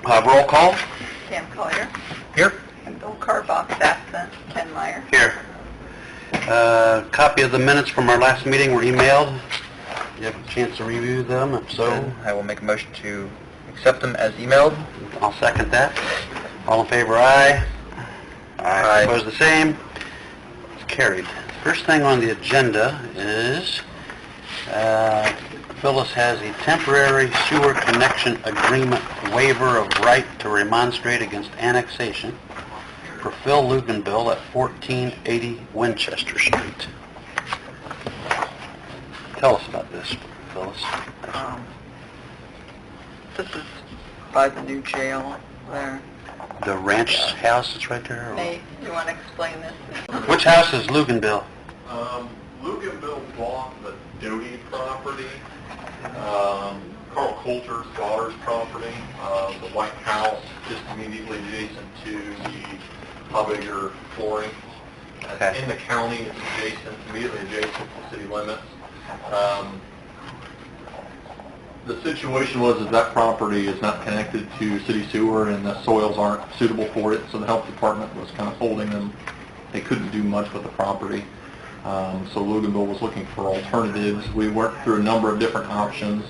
Roll call. Sam Collier. Here. And Bill Carbach, absent. Ken Meyer. Here. Copy of the minutes from our last meeting were emailed. You have a chance to review them, if so. I will make a motion to accept them as emailed. I'll second that. All in favor, aye. Aye. Opposed, the same. It's carried. First thing on the agenda is Phyllis has a temporary sewer connection agreement waiver of right to remonstrate against annexation for Phil Luganbill at 1480 Winchester Street. Tell us about this, Phyllis. This is by the new jail there. The ranch house that's right there? Or? Nate, you want to explain this? Which house is Luganbill? Luganbill bought the Doty property, Carl Coulter's daughter's property, the White House just immediately adjacent to the Hubigger flooring. Okay. In the county, it's adjacent, immediately adjacent to city limits. The situation was that property is not connected to city sewer and the soils aren't suitable for it, so the health department was kind of holding them. They couldn't do much with the property. So Luganbill was looking for alternatives. We worked through a number of different options.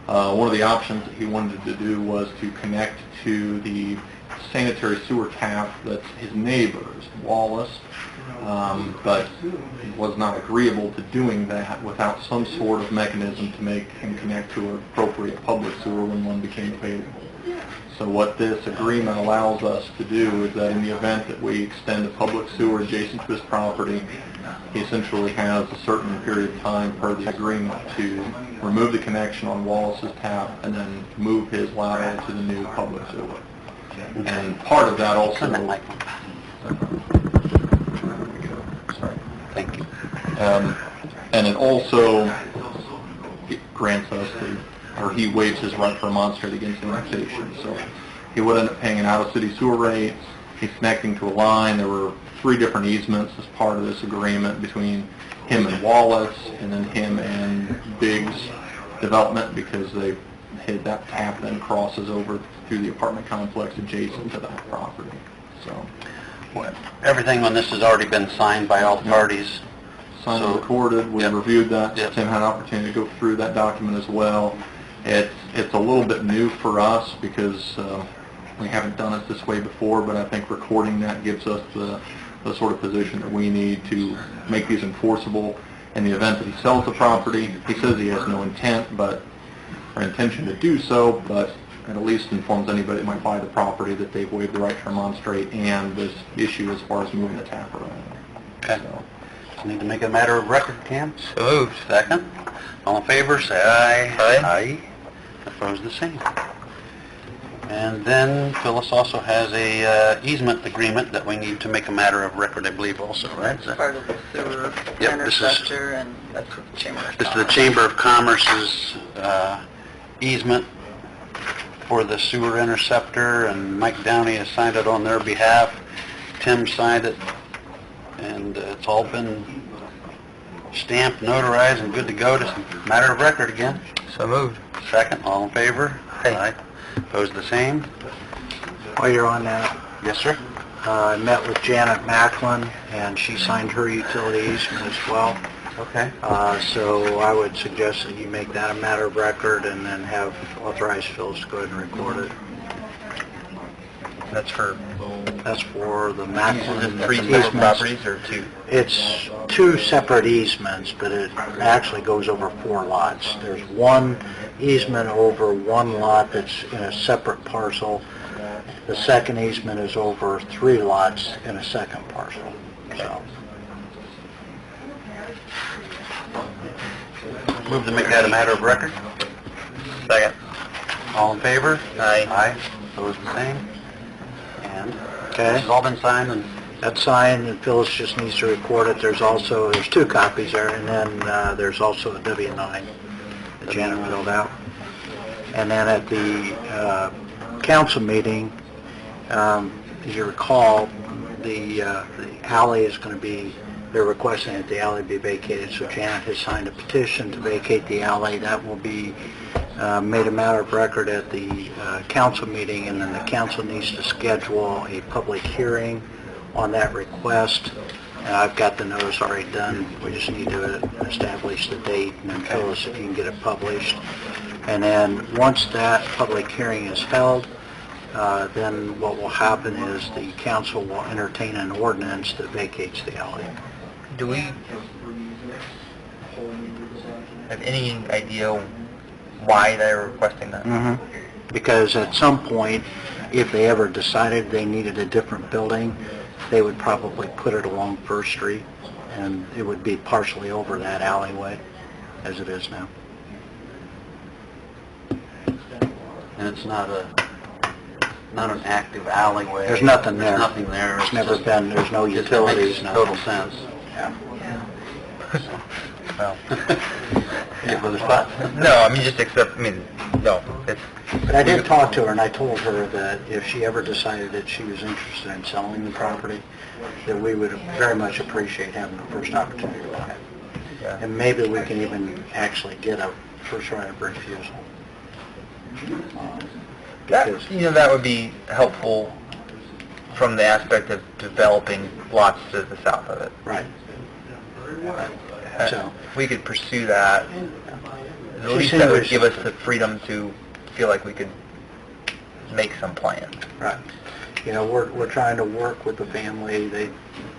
One of the options that he wanted to do was to connect to the sanitary sewer tap that's his neighbor's, Wallace, but was not agreeable to doing that without some sort of mechanism to make him connect to an appropriate public sewer when one became available. So what this agreement allows us to do is that in the event that we extend a public sewer adjacent to his property, he essentially has a certain period of time per the agreement to remove the connection on Wallace's tap and then move his lateral to the new public sewer. And part of that also... Sorry. Thank you. And it also grants us he waives his right to remonstrate against annexation. So he would end up paying an out-of-city sewer rate. He's connecting to a line. There were 3 different easements as part of this agreement between him and Wallace, and then him and Biggs Development, because that tap then crosses over through the apartment complex adjacent to that property. So everything on this has already been signed by all the parties. Signed and recorded. We reviewed that. Yep. Tim had an opportunity to go through that document as well. It's a little bit new for us because we haven't done it this way before, but I think recording that gives us the sort of position that we need to make these enforceable in the event that he sells the property. He says he has no intention to do so, but it at least informs anybody that might buy the property that they've waived the right to remonstrate and this issue as far as moving the tap around. Okay. So, Need to make it a matter of record, Cam? So moved. Second. All in favor, say aye. Aye. Aye. Opposed, the same. And then Phyllis also has a easement agreement that we need to make a matter of record, I believe, also, right? That's part of the sewer Yep, interceptor, and that's what the Chamber of This is the Chamber of Commerce's easement for the sewer interceptor, and Mike Downey has signed it on their behalf. Tim signed it, and it's all been stamped, notarized, and good to go. Just a matter of record again. So moved. Second, all in favor? Aye. Opposed, the same? While you're on that, Yes, sir. I met with Janet Macklin, and she signed her utility easement as well. Okay. So I would suggest that you make that a matter of record and then have authorized Phyllis to go ahead and record it. That's for That's for the Macklin 3 separate easements. properties or 2? It's 2 separate easements, but it actually goes over 4 lots. There's one easement over 1 lot that's in a separate parcel. The second easement is over 3 lots in a second parcel. So, Move to make that a matter of record. Second. All in favor? Aye. Aye. Opposed, the same? And Okay. this has all been signed, and that's signed, and Phyllis just needs to record it. There's 2 copies there, and then there's also a W-9 that Janet filled out. And then at the council meeting, as you recall, the alley is going to be, they're requesting that the alley be vacated, so Janet has signed a petition to vacate the alley. That will be made a matter of record at the council meeting, and then the council needs to schedule a public hearing on that request. And I've got the notice already done. We just need to establish the date and then tell us if you can get it published. And then once that public hearing is held, then what will happen is the council will entertain an ordinance that vacates the alley. Do we have any idea why they're requesting that? Because at some point, if they ever decided they needed a different building, they would probably put it along First Street, and it would be partially over that alleyway as it is now. And it's not an active alleyway. There's nothing there. There's nothing there. It's never just- been, there's no it makes utilities, total nothing. sense. Yeah. Well, Get with the spot? no, I mean, just accept, I mean, no, it's, But I did talk to her, and I told her that if she ever decided that she was interested in selling the property, that we would very much appreciate having the first opportunity to buy it. yeah. And maybe we can even actually get a first right of refusal. Because, That would be helpful from the aspect of developing lots to the south of it. right, So- We could pursue that. At She least seemed that would very give us the supportive. freedom to feel like we could make some plan. right. We're trying to work with the family.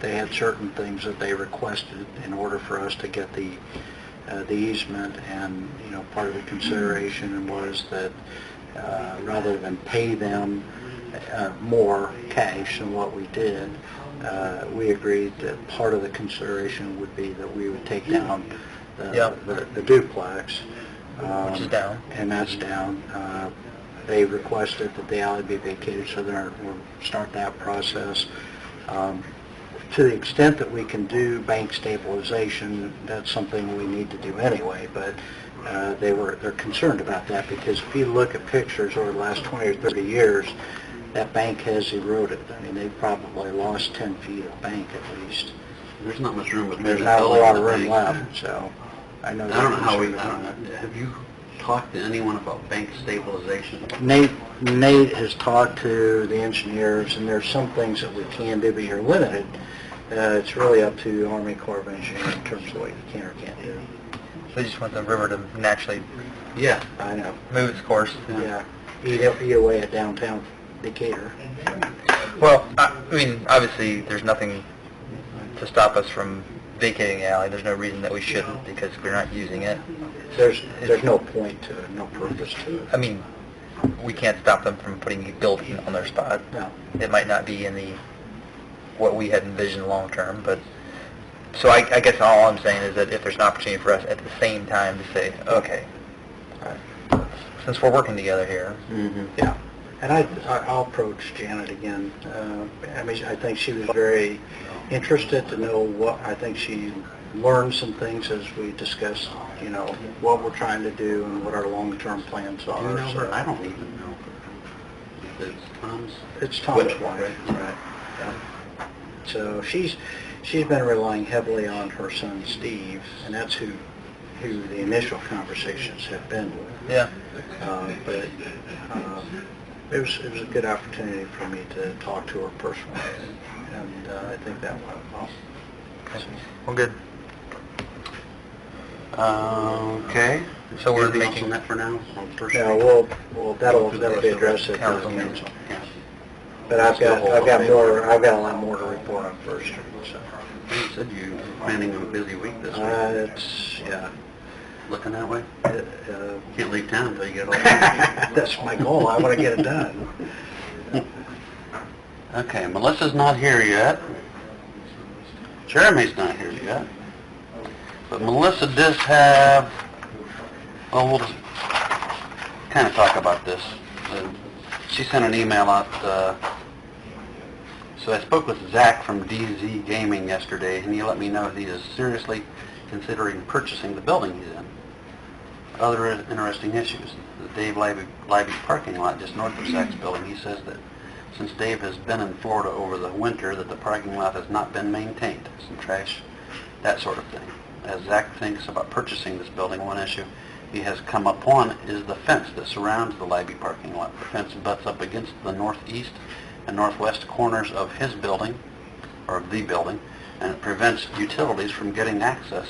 They had certain things that they requested in order for us to get the easement, and, part of the consideration was that rather than pay them more cash than what we did, we agreed that part of the consideration would be that we would take down the duplex. Which is down. And that's down. They requested that the alley be vacated, so we'll start that process. To the extent that we can do bank stabilization, that's something we need to do anyway, but they're concerned about that, because if you look at pictures over the last 20 or 30 years, that bank has eroded. I mean, they've probably lost 10 feet of bank at least. There's not much room between There's the not a building lot and of the room bank. left, so I know. I don't know how they're concerned about it. have you talked to anyone about bank stabilization? Nate has talked to the engineers, and there's some things that we can do, but you're limited. It's really up to Army Corps of Engineers in terms of what you can or can't do. They just want the river to naturally Yeah. I know. move its course. Yeah. Eat away at downtown Decatur. Well, I mean, obviously, there's nothing to stop us from vacating the alley. There's no reason that we shouldn't, because we're not using it. There's no point to it, no purpose to it. I mean, we can't stop them from putting a building on their spot. No. It might not be in what we had envisioned long term, but, so I guess all I'm saying is that if there's an opportunity for us at the same time to say, okay, since we're working together here, Yeah. And I'll approach Janet again. I think she was very interested to know I think she learned some things as we discussed, what we're trying to do and what our long-term plans Do are. you know So- her? I don't even know. It's Tom's? It's Tom's Which- wife. Right. Yeah. So she's been relying heavily on her son Steve, and that's who the initial conversations have been with. yeah. But it was a good opportunity for me to talk to her personally, and I think that went well. Well, good. Okay. So we're Anything else making- on that for now? On First Yeah, Street? well, that'll be addressed at the Council council. Yeah. But I've got a lot more to report on First Street, so. You said you were planning on a busy week this week. It's, yeah. Looking that way? uh, Can't leave town until you get all That's my goal, I want to get it done. Okay, Melissa's not here yet. Jeremy's not here yet. But Melissa does have, well, we'll just kind of talk about this. She sent an email out, so I spoke with Zach from DZ Gaming yesterday, and he let me know that he is seriously considering purchasing the building he's in. Other interesting issues, the Dave Libby parking lot just north of Zach's building, he says that since Dave has been in Florida over the winter, that the parking lot has not been maintained, some trash, that sort of thing. As Zach thinks about purchasing this building, one issue he has come upon is the fence that surrounds the Libby parking lot. The fence butts up against the northeast and northwest corners of his building, or the building, and it prevents utilities from getting access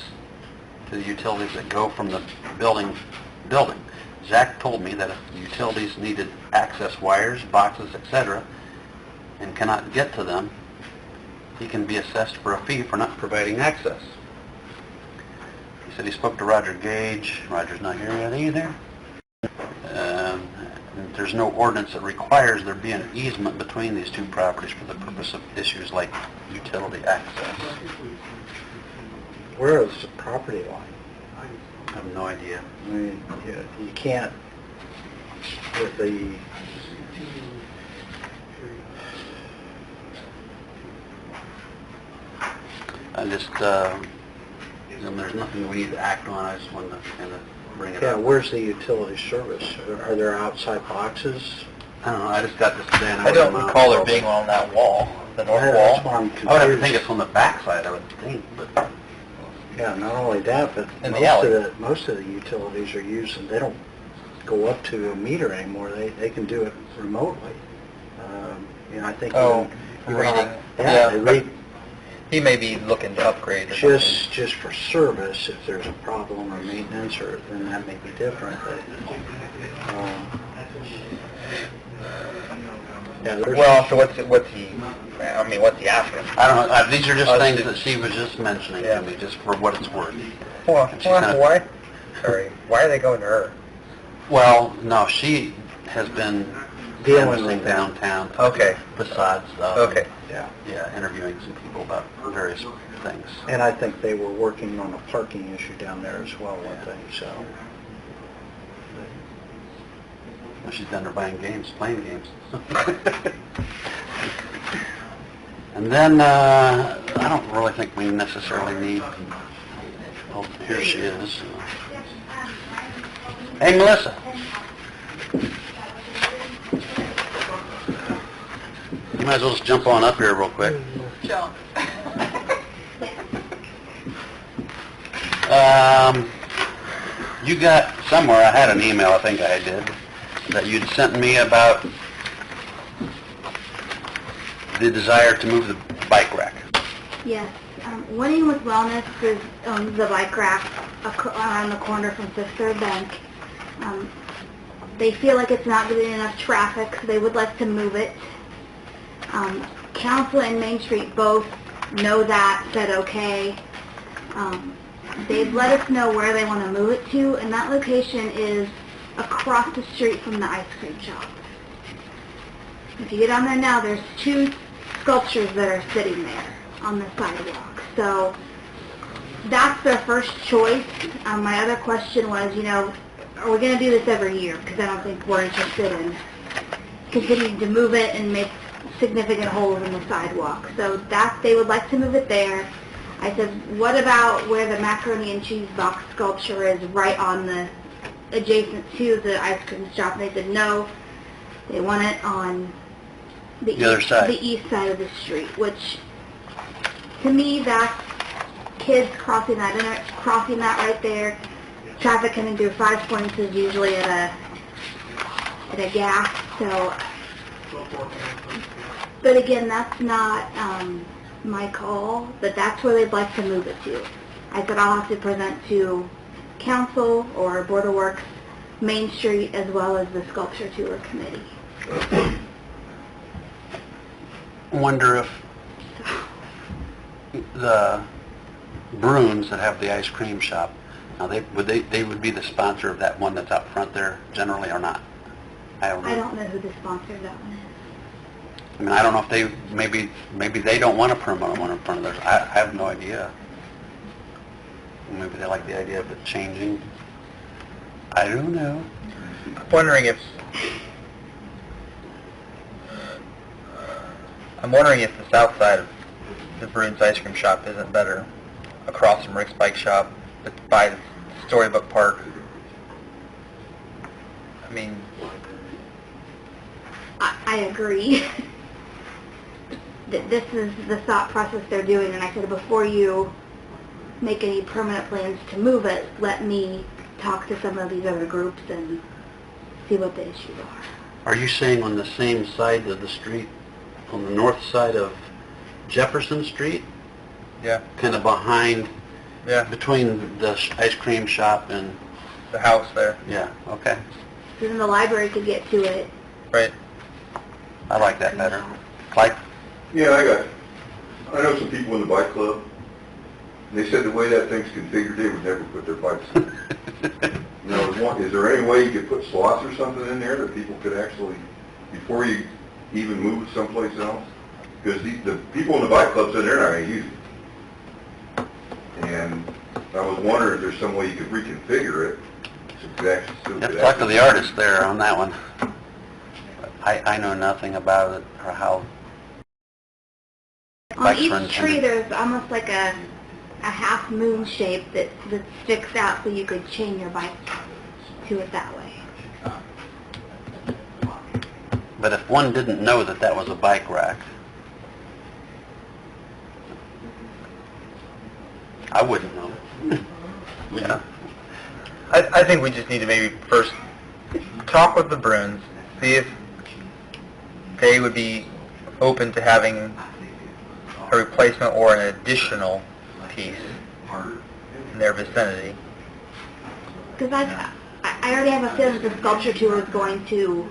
to the utilities that go from the building. Zach told me that if the utilities needed access wires, boxes, etc., and cannot get to them, he can be assessed for a fee for not providing access. He said he spoke to Roger Gage. Roger's not here yet either. There's no ordinance that requires there be an easement between these two properties for the purpose of issues like utility access. Where is the property line? I have no idea. I mean, you can't, with the, I just, there's nothing we need to act on. I just wanted to kind of bring it yeah, up. where's the utility service? Are there outside boxes? I don't know. I just got this today. And I don't recall there being one on that wall, the north Yeah, wall. that's why I'm I would have to confused. think it's on the backside, I would think, but Yeah, not only that, but In the alley. most of the utilities are using, they don't go up to a meter anymore. They can do it remotely. I think. Oh, even- reading. Yeah, they read He may be looking to upgrade or something. just for service. If there's a problem or maintenance, or then that may be different. But, yeah, there's, Well, so what's he, I mean, what's he asking? I don't know. These are just Oh, things it's- that she was just mentioning Yeah. to me, just for what it's worth. Well, And she's kinda- why? Sorry, why are they going to her? Well, no, she has been Dealing with canvassing that. downtown. Okay. Facade stuff. Okay. yeah. Yeah, interviewing some people about various things. And I think they were working on a parking issue down there as well, one thing, so. Well, she's down there buying games, playing games. And then, I don't really think we necessarily need, oh, here she is. Hey, Melissa. You might as well just jump on up here real quick. You got somewhere, I had an email, I think I did, that you'd sent me about the desire to move the bike rack. Yes. Winning with Wellness is the bike rack around the corner from Fifth Third Bank. They feel like it's not getting enough traffic, so they would like to move it. Council and Main Street both know that, said okay. They've let us know where they want to move it to, and that location is across the street from the ice cream shop. If you get on there now, there's two sculptures that are sitting there on the sidewalk. So that's their first choice. My other question was, are we going to do this every year? Because I don't think we're interested in continuing to move it and make significant holes in the sidewalk. So that they would like to move it there. I said, what about where the macaroni and cheese box sculpture is right on the, adjacent to the ice cream shop? And they said, no, they want it on The other side. the east side of the street, which to me, that's kids crossing that right there. Traffic coming through 5 Points is usually at a gas, so. But again, that's not my call, but that's where they'd like to move it to. I said I'll have to present to council or Board of Works, Main Street, as well as the Sculpture Tour Committee. I wonder if the Bruins that have the ice cream shop, now they would be the sponsor of that one that's out front there generally or not? I don't know. I don't know who the sponsor of that one is. I mean, I don't know if they, maybe they don't want a permanent one in front of theirs. I have no idea. Maybe they like the idea of it changing. I don't know. I'm wondering if the south side of the Bruins ice cream shop isn't better, across from Rick's Bike Shop, but by the Storybook Park. I mean, I agree. This is the thought process they're doing, and I said before you make any permanent plans to move it, let me talk to some of these other groups and see what the issues are. Are you saying on the same side of the street, on the north side of Jefferson Street? Yeah, Kind of behind, yeah, between the ice cream shop and, the house there, yeah, okay. So then the library could get to it. right? I like that better. Clyde? Yeah, I know some people in the bike club, and they said the way that thing's configured, they would never put their bikes in. Is there any way you could put slots or something in there that people could actually, before you even move it someplace else? Because the people in the bike club said they're not going to use it. And I was wondering if there's some way you could reconfigure it. You have to talk to the artist there on that one. I know nothing about it or how On bikes are each intended. tree, there's almost like a half moon shape that sticks out so you could chain your bike to it that way. But if one didn't know that that was a bike rack, I wouldn't know. Yeah. I think we just need to maybe first talk with the Bruins, see if they would be open to having a replacement or an additional piece in their vicinity. Because I already have a feeling that the sculpture tour is going to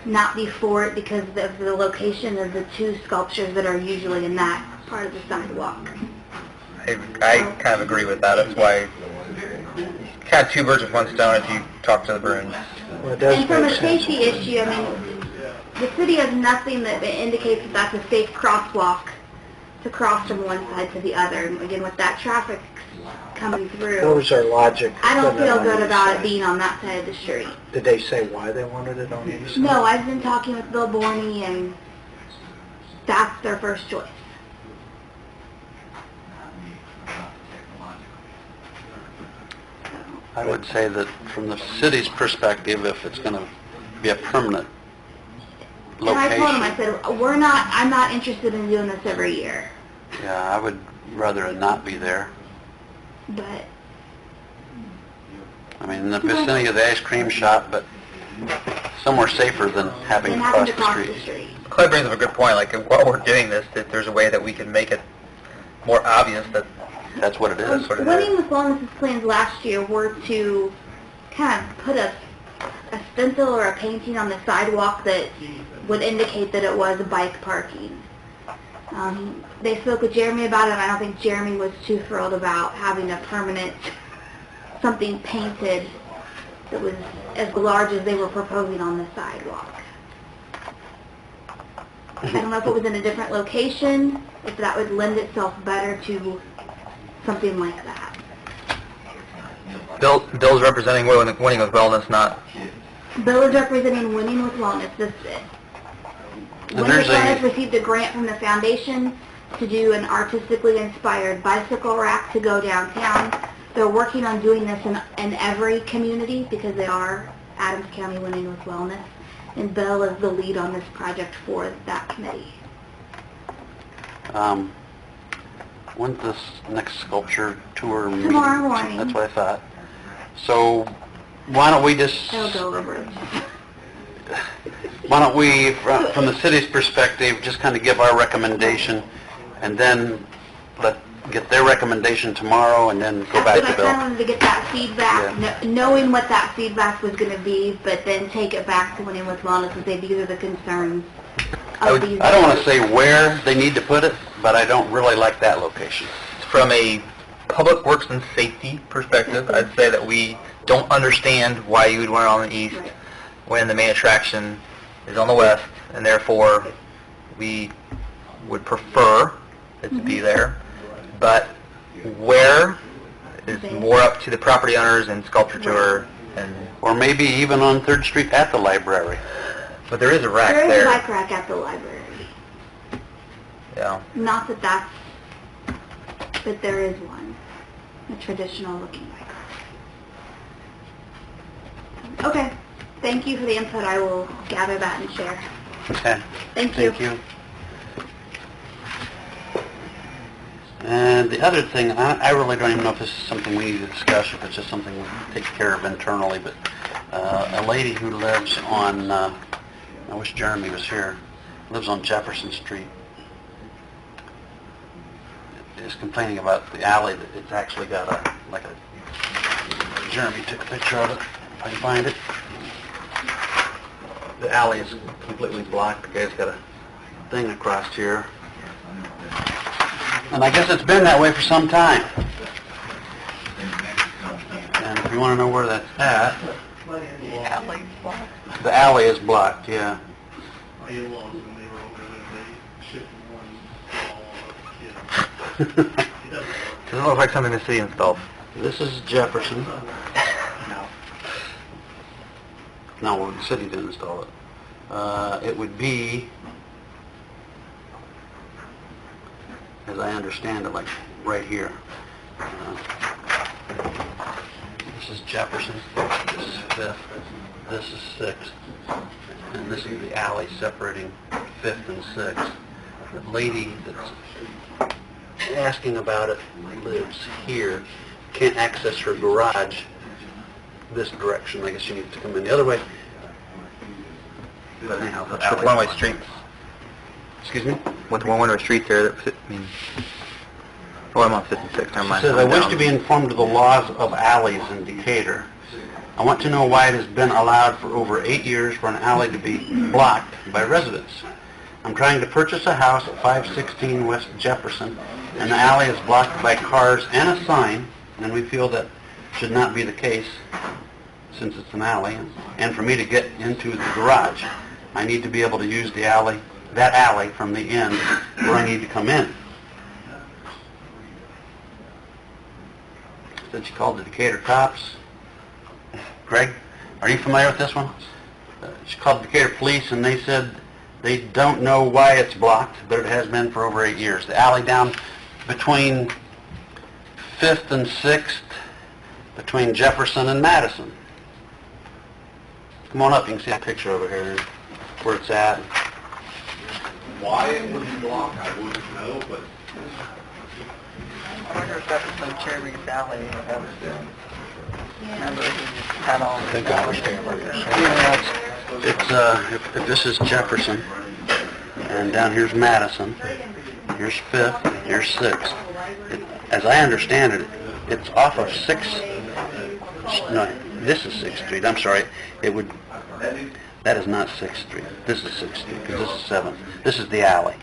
not be for it because of the location of the two sculptures that are usually in that part of the sidewalk. I kind of agree with that. That's why kind of two birds with one stone if you talk to the Bruins. Well, it does And from a make sense. safety issue, I mean, the city has nothing that indicates that that's a safe crosswalk to cross from one side to the other. And again, with that traffic coming What through, was their logic? I don't putting it feel on good each about it side? being on that side of the street. Did they say why they wanted it on each side? No, I've been talking with Bill Borney, and that's their first choice. I would say that from the city's perspective, if it's going to be a permanent And I told him, I location, said, I'm not interested in doing this every year, yeah, I would rather it not be there. but I mean, in the vicinity of the ice cream shop, but somewhere safer than having then to having cross to the cross the street. street. Clay brings up a good point. Like while we're doing this, that there's a way that we can make it more obvious that That's what it is. That's what it is. Winning with Wellness's plans last year were to kind of put a stencil or a painting on the sidewalk that would indicate that it was bike parking. They spoke with Jeremy about it, and I don't think Jeremy was too thrilled about having a permanent, something painted that was as large as they were proposing on the sidewalk. I don't know if it was in a different location, if that would lend itself better to something like that. Bill's representing winning with wellness, not Bill is representing Winning with Wellness. Winning with there's Wellness a- received a grant from the foundation to do an artistically inspired bicycle rack to go downtown. They're working on doing this in every community because they are Adams County Winning with Wellness. And Bill is the lead on this project for that committee. When's this next sculpture tour meeting? Tomorrow morning. That's what I thought. So why don't we just, It'll go over. why don't we, from the city's perspective, just kind of give our recommendation and then get their recommendation tomorrow and then go back But to I Bill? kind of wanted to get that feedback, knowing what that feedback was going to be, but then take it back to Winning with Wellness and say, these are the concerns of these. I don't want to say where they need to put it, but I don't really like that location. from a public works and safety perspective. I'd say that we don't understand why you would want it on the east Right. when the main attraction is on the west, and therefore we would prefer it to be there. But where is more up to the property owners and sculpture tour, and Or maybe even on 3rd Street at the library. but there is a rack There is there. a bike rack at the library. Yeah. Not that that's, but there is one, a traditional looking bike rack. Okay, thank you for the input. I will gather that and share. Okay. Thank you. Thank you. And the other thing, I really don't even know if this is something we need to discuss, if it's just something we take care of internally, but a lady who lives on, I wish Jeremy was here, lives on Jefferson Street, is complaining about the alley, that it's actually got Jeremy took a picture of it, if I can find it. The alley is completely blocked, the guy's got a thing across here. And I guess it's been that way for some time. And if you want to know where that's at, the alley is blocked, yeah. Doesn't look like something the city installed. This is Jefferson. No, the city didn't install it. It would be, as I understand it, like right here. This is Jefferson, this is 5th, this is 6th, and this is the alley separating 5th and 6th. The lady that's asking about it lives here, can't access her garage this direction. I guess she needs to come in the other way. But anyhow, the With alley- one-way streets. Excuse me? With one-way streets there, that fit, I mean... Oh, I'm on 56, never She mind. says, I I'm wish down. to be informed of the laws of alleys in Decatur. I want to know why it has been allowed for over 8 years for an alley to be blocked by residents. I'm trying to purchase a house at 516 West Jefferson, and the alley is blocked by cars and a sign, and we feel that should not be the case since it's an alley. And for me to get into the garage, I need to be able to use the alley, that alley from the end where I need to come in. Said she called the Decatur cops. Greg, are you familiar with this one? She called the Decatur police and they said they don't know why it's blocked, but it has been for over 8 years. The alley down between 5th and 6th, between Jefferson and Madison. Come on up, you can see a picture over here where it's at. Why it would be blocked, I wouldn't know, but I wonder if that was like Jeremy's alley. Remember, he had all... I think I understand what you're saying. Yeah, it's if this is Jefferson, and down here's Madison, here's 5th, here's 6th. As I understand it, it's off of 6th, no, this is 6th Street, I'm sorry, it would, that is not 6th Street, this is 6th Street, because this is 7th, this is the alley.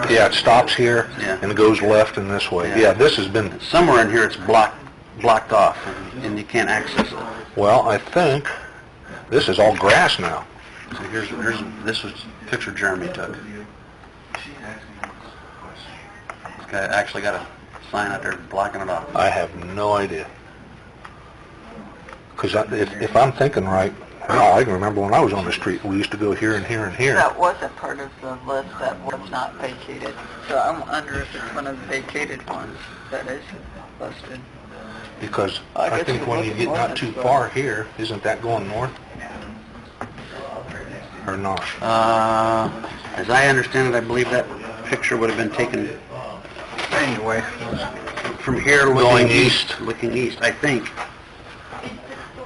Yeah, it stops here Yeah. and it goes left and this way. Yeah. Yeah, this has been, Somewhere in here it's blocked off, and you can't access it. well, I think this is all grass now. So this was a picture Jeremy took. This guy actually got a sign out there blocking it off. I have no idea. Because if I'm thinking right, well, I can remember when I was on the street, we used to go here and here and here. That wasn't part of the list that was not vacated. So I'm wondering if it's one of the vacated ones that is listed. Because I I guess think it when you wasn't get not north, too but- far here, isn't that going north? Or not? As I understand it, I believe that picture would have been taken Anyway, from here Going looking east. looking east, I think.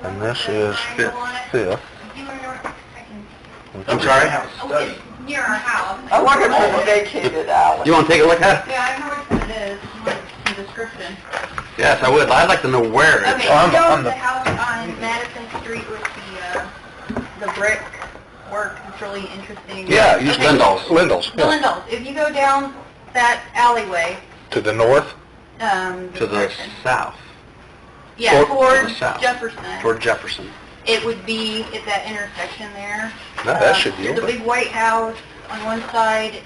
And this is 5th. I'm sorry? Near our house. I wonder if it's a vacated alley. You want to take a look at it? Yeah, I know which one it is. Some description. Yes, I would. I'd like to know where it Okay, is. so I'm the the- house on Madison Street with the brick work, it's really interesting. Yeah, use Okay. Lindell's. Lindell's, The yeah. Lindell's. If you go down that alleyway, To the north? To the south, yeah, toward- towards to the south. Jefferson, toward Jefferson. it would be at that intersection there. No, that should be There's a open. big white house on one side.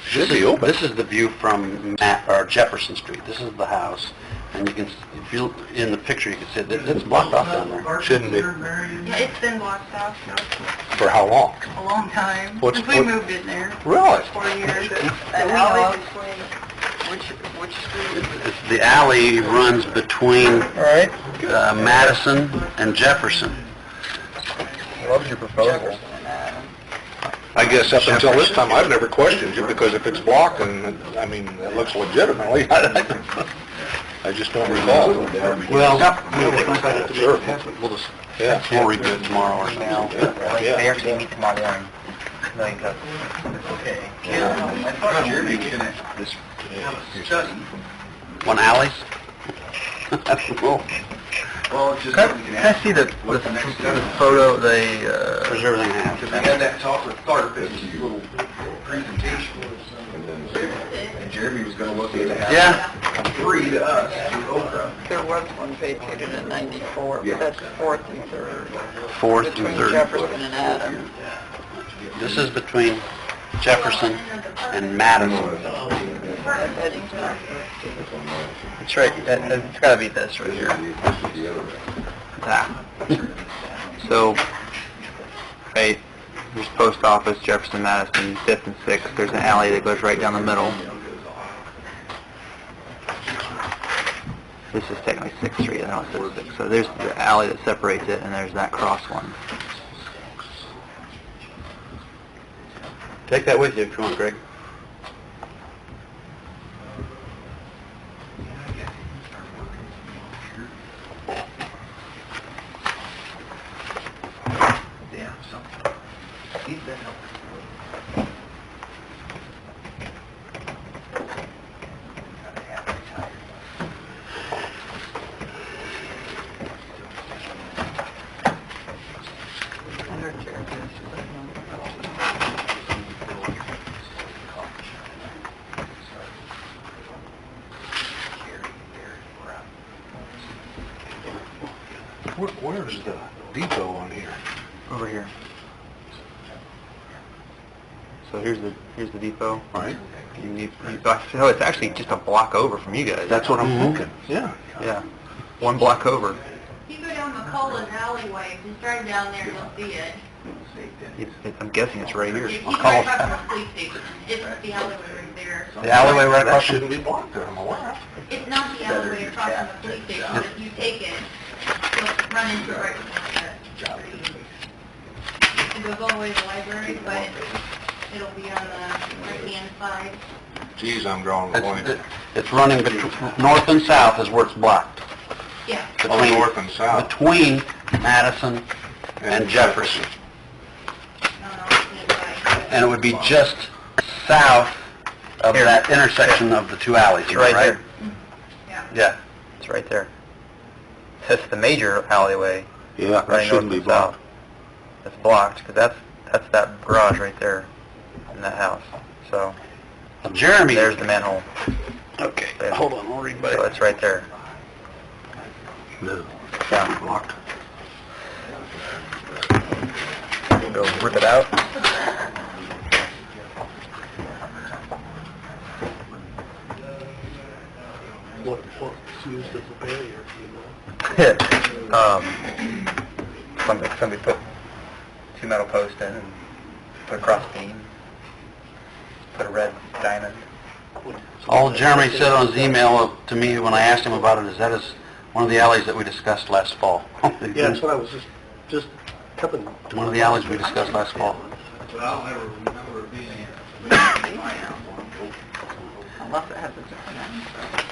Should be open. This is the view from Jefferson Street. This is the house, and you can, if you in the picture, you can see that it's blocked off down there. Shouldn't be. Yeah, it's been blocked off For how long? a long time. What's- Since we what- moved in there. Really? 4 years. That we alley know. between, which street? The alley runs between all right. Madison and Jefferson. Loves your proposal. Jefferson and Adams. I guess up until this time, I've never questioned you, because if it's blocked, and, I mean, it looks legitimately, I just don't recall. Well, Sure. We'll just, yeah. we'll review it tomorrow or Now, something. they actually meet tomorrow morning. Million cuts. Okay. I thought Jeremy was gonna study. One alleys? Well, Well, just. Can I see the photo, there's the, everything I have. Because we had that talk with Clark, this little presentation, and Jeremy was gonna look into having Yeah, free to us, to Okra. There was one vacated in 94, Yeah. but that's 4th and 3rd. 4th and Between 3rd. Jefferson and Adams. This is between Jefferson and Madison. At Eddington. it's right, it's gotta be this right here. That. So, right, there's post office, Jefferson, Madison, 5th and 6th. There's an alley that goes right down the middle. This is technically 6th Street, I know it says 6th. So there's the alley that separates it, and there's that cross one. Take that with you if you want, Greg. Yeah, something. He's been helping. Under Jeremy. Where's the depot on here? Over here. So here's the depot. Right. So it's actually just a block over from you guys. That's what I'm thinking. Yeah. Yeah, one block over. If you go down McCullough's alleyway, just drive down there, you'll see it. I'm guessing it's right here. It's right across from the police station. It's the alleyway right there. The alleyway right That across. shouldn't be blocked there, I'm aware. It's not the alleyway across from the police station, but if you take it, you'll run into it right before the... It goes all the way to the library, but it'll be on the right-hand side. Geez, I'm drawing a blank. It's running north and south is where it's blocked. Yeah. Oh, north and south. Between Madison and Jefferson. And it would be just south of Here. that intersection of the two alleys, It's here, right right? there. Yeah. Yeah. It's right there. That's the major alleyway. Yeah, that Running shouldn't north be and south. blocked. It's blocked, because that's that garage right there in that house. So, Well, Jeremy... there's the manhole. Okay, Yeah. hold on, I'll read back. So it's right there. No. Yeah. Blocked. Go rip it out. What's used as a barrier, you know? Somebody put 2 metal posts in and put a cross beam, put a red diamond. All Jeremy said on his email to me when I asked him about it is that is one of the alleys that we discussed last fall. Yeah, that's what I was just coming. One of the alleys we discussed last fall. Unless it has a different name.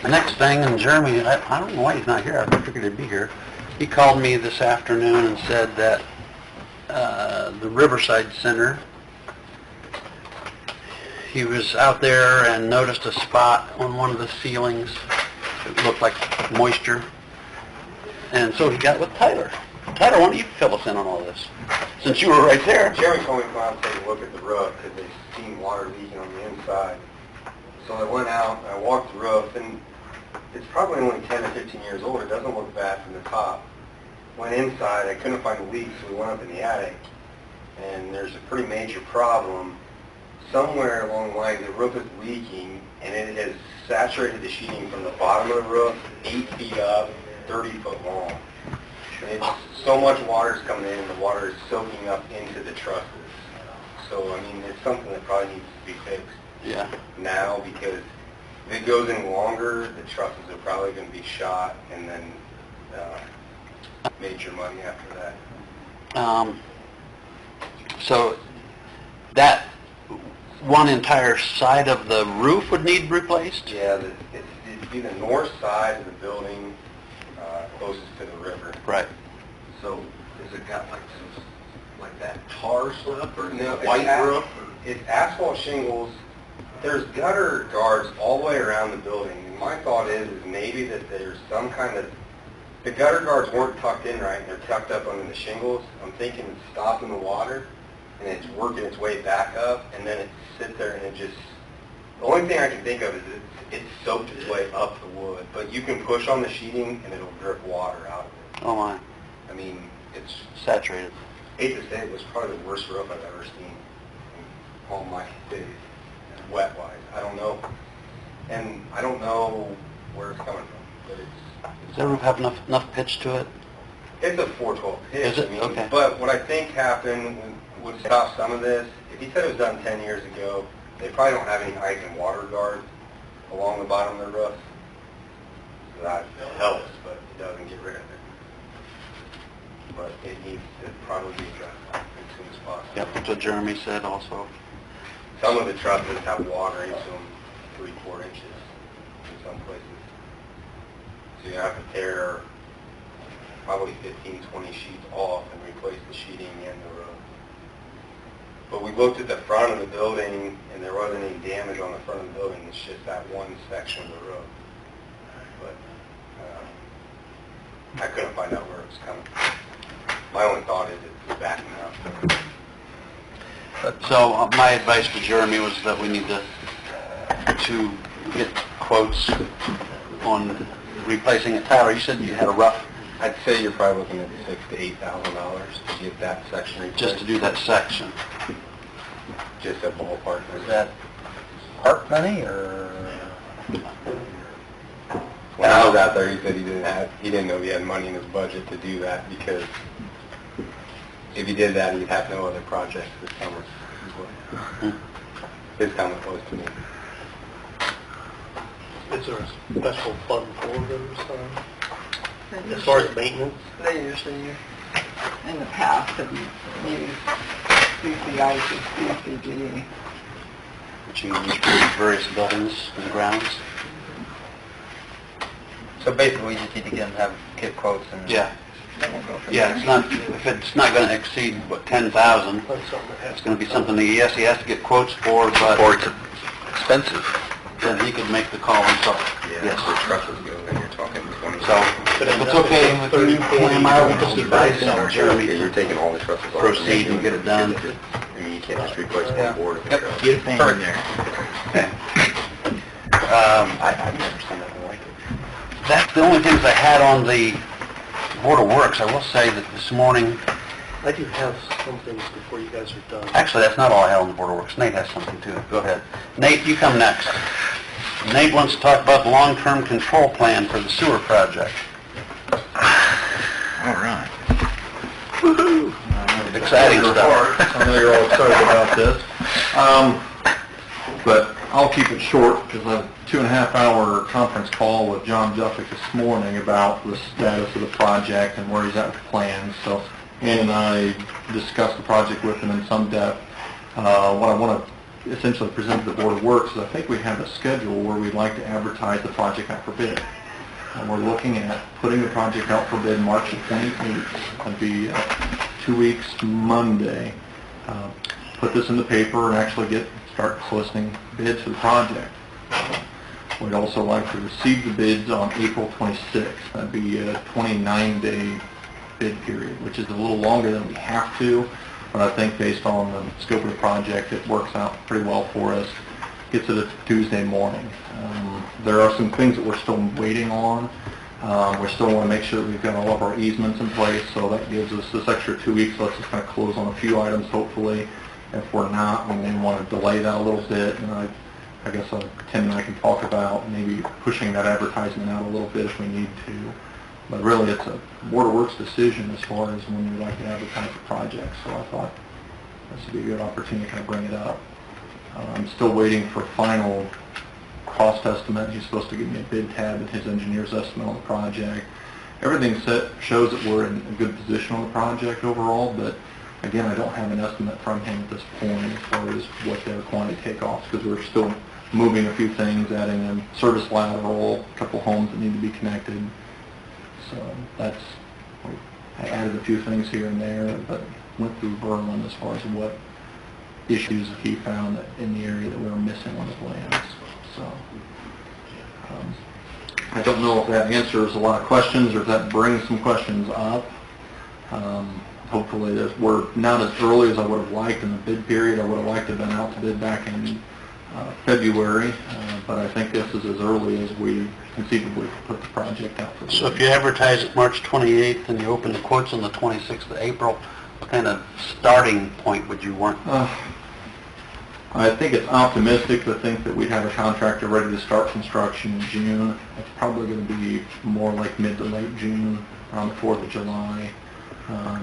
The next thing, and Jeremy, I don't know why he's not here, I figured he'd be here. He called me this afternoon and said that the Riverside Center, he was out there and noticed a spot on one of the ceilings. It looked like moisture. And so he got with Tyler. Tyler, why don't you fill us in on all this? Since you were right there. Jeremy told me to come out and take a look at the roof because they seen water leaking on the inside. So I went out and I walked the roof, and it's probably only 10 or 15 years old. It doesn't look bad from the top. Went inside, I couldn't find a leak, so we went up in the attic, and there's a pretty major problem. Somewhere along the line, the roof is leaking, and it has saturated the sheeting from the bottom of the roof, 8 feet up, 30 foot long. And it's so much water is coming in, and the water is soaking up into the trusses. So, I mean, it's something that probably needs to be fixed Yeah. now, because if it goes any longer, the trusses are probably going to be shot, and then major money after that. So that one entire side of the roof would need replaced? Yeah, it'd be the north side of the building, closest to the river. Right. So, has it got like that tar slip or no, white roof? It's asphalt shingles. There's gutter guards all the way around the building. And my thought is maybe that there's some kind of, the gutter guards weren't tucked in right, and they're tucked up under the shingles. I'm thinking it's stopping the water, and it's working its way back up, and then it sits there and it just, the only thing I can think of is it's soaked its way up the wood. But you can push on the sheeting, and it'll drip water out of it. Oh my, I mean, it's, saturated. hate to say it, was probably the worst roof I've ever seen in all my days, wet-wise. I don't know. And I don't know where it's coming from, but Does that roof have enough pitch to it? it's a 412 pitch. Is it? I mean, Okay. But what I think happened would stop some of this, if he said it was done 10 years ago, they probably don't have any ice and water guards along the bottom of the roof. So that helps, but it doesn't get rid of it. But it needs to probably be addressed as soon as possible. Yep, that's what Jeremy said also. Some of the trusses have water into them 3-4 inches in some places. So you have to tear probably 15, 20 sheets off and replace the sheeting and the roof. But we looked at the front of the building and there wasn't any damage on the front of the building. It's just that one section of the roof. But I couldn't find out where it was coming from. My only thought is it's backing up. So my advice to Jeremy was that we need to get quotes on replacing it. Tyler, you said you had a rough, I'd say you're probably looking at $6,000 to $8,000 to get that section replaced. just to do that section. Just a ballpark. Is that park money, or? When I was out there, he said he didn't know he had money in his budget to do that, because if he did that, he'd have no other projects this summer. His comment was to me. Is there a special fund for those, They as far as usually- maintenance? They usually, in the past, have used CCI to CCD. Which you can use for various buildings and grounds. So basically, we just need to get quotes and... Yeah, Then we'll go from yeah, there. it's not, if it's not gonna exceed, what, 10,000, That's something that has it's gonna be something that, yes, he has to get quotes for, but Or it's expensive. then he could make the call himself. Yes. The trusses go, then you're talking 20. So, if it's okay with you, Pam, I will just advise Jeremy You're to taking all the trusses off. proceed and get it done. I mean, you can't just replace one board of Yep, it. get a fan in there. I've never seen nothing like it. That's the only things I had on the Board of Works. I will say that this morning, I do have some things before you guys are done. actually, that's not all I had on the Board of Works. Nate has something too. Go ahead. Nate, you come next. Nate wants to talk about the long-term control plan for the sewer project. All right. Exciting stuff. I know you're all excited about this. But I'll keep it short because I have a 2.5-hour conference call with John Duffick this morning about the status of the project and where he's at with plans. So Ann and I discussed the project with him in some depth. What I want to essentially present to the Board of Works is I think we have a schedule where we'd like to advertise the project out for bid. And we're looking at putting the project out for bid March the 28th. That'd be 2 weeks Monday. Put this in the paper and actually start soliciting bids for the project. We'd also like to receive the bids on April 26th. That'd be a 29-day bid period, which is a little longer than we have to, but I think based on the scope of the project, it works out pretty well for us. Gets it a Tuesday morning. There are some things that we're still waiting on. We still want to make sure that we've got all of our easements in place, so that gives us this extra 2 weeks, lets us kind of close on a few items, hopefully. If we're not, we may want to delay that a little bit, and I guess Tim and I can talk about maybe pushing that advertisement out a little bit if we need to. But really, it's a Board of Works decision as far as when we like to advertise the project, so I thought this would be a good opportunity to kind of bring it up. I'm still waiting for final cost estimate. He's supposed to give me a bid tab and his engineer's estimate on the project. Everything shows that we're in a good position on the project overall, but Again, I don't have an estimate from him at this point as far as what their quantity takeoffs, because we're still moving a few things, adding a service lateral, a couple homes that need to be connected. So that's, I added a few things here and there, but went through Berlin as far as what issues he found in the area that we were missing on the plans. So I don't know if that answers a lot of questions or if that brings some questions up. Hopefully we're not as early as I would have liked in the bid period. I would have liked to have been out to bid back in February, but I think this is as early as we conceivably could put the project out for bid. So if you advertise it March 28th and you open the quotes on the 26th of April, what kind of starting point would you want? I think it's optimistic to think that we'd have a contractor ready to start construction in June. It's probably going to be more like mid to late June, around the 4th of July,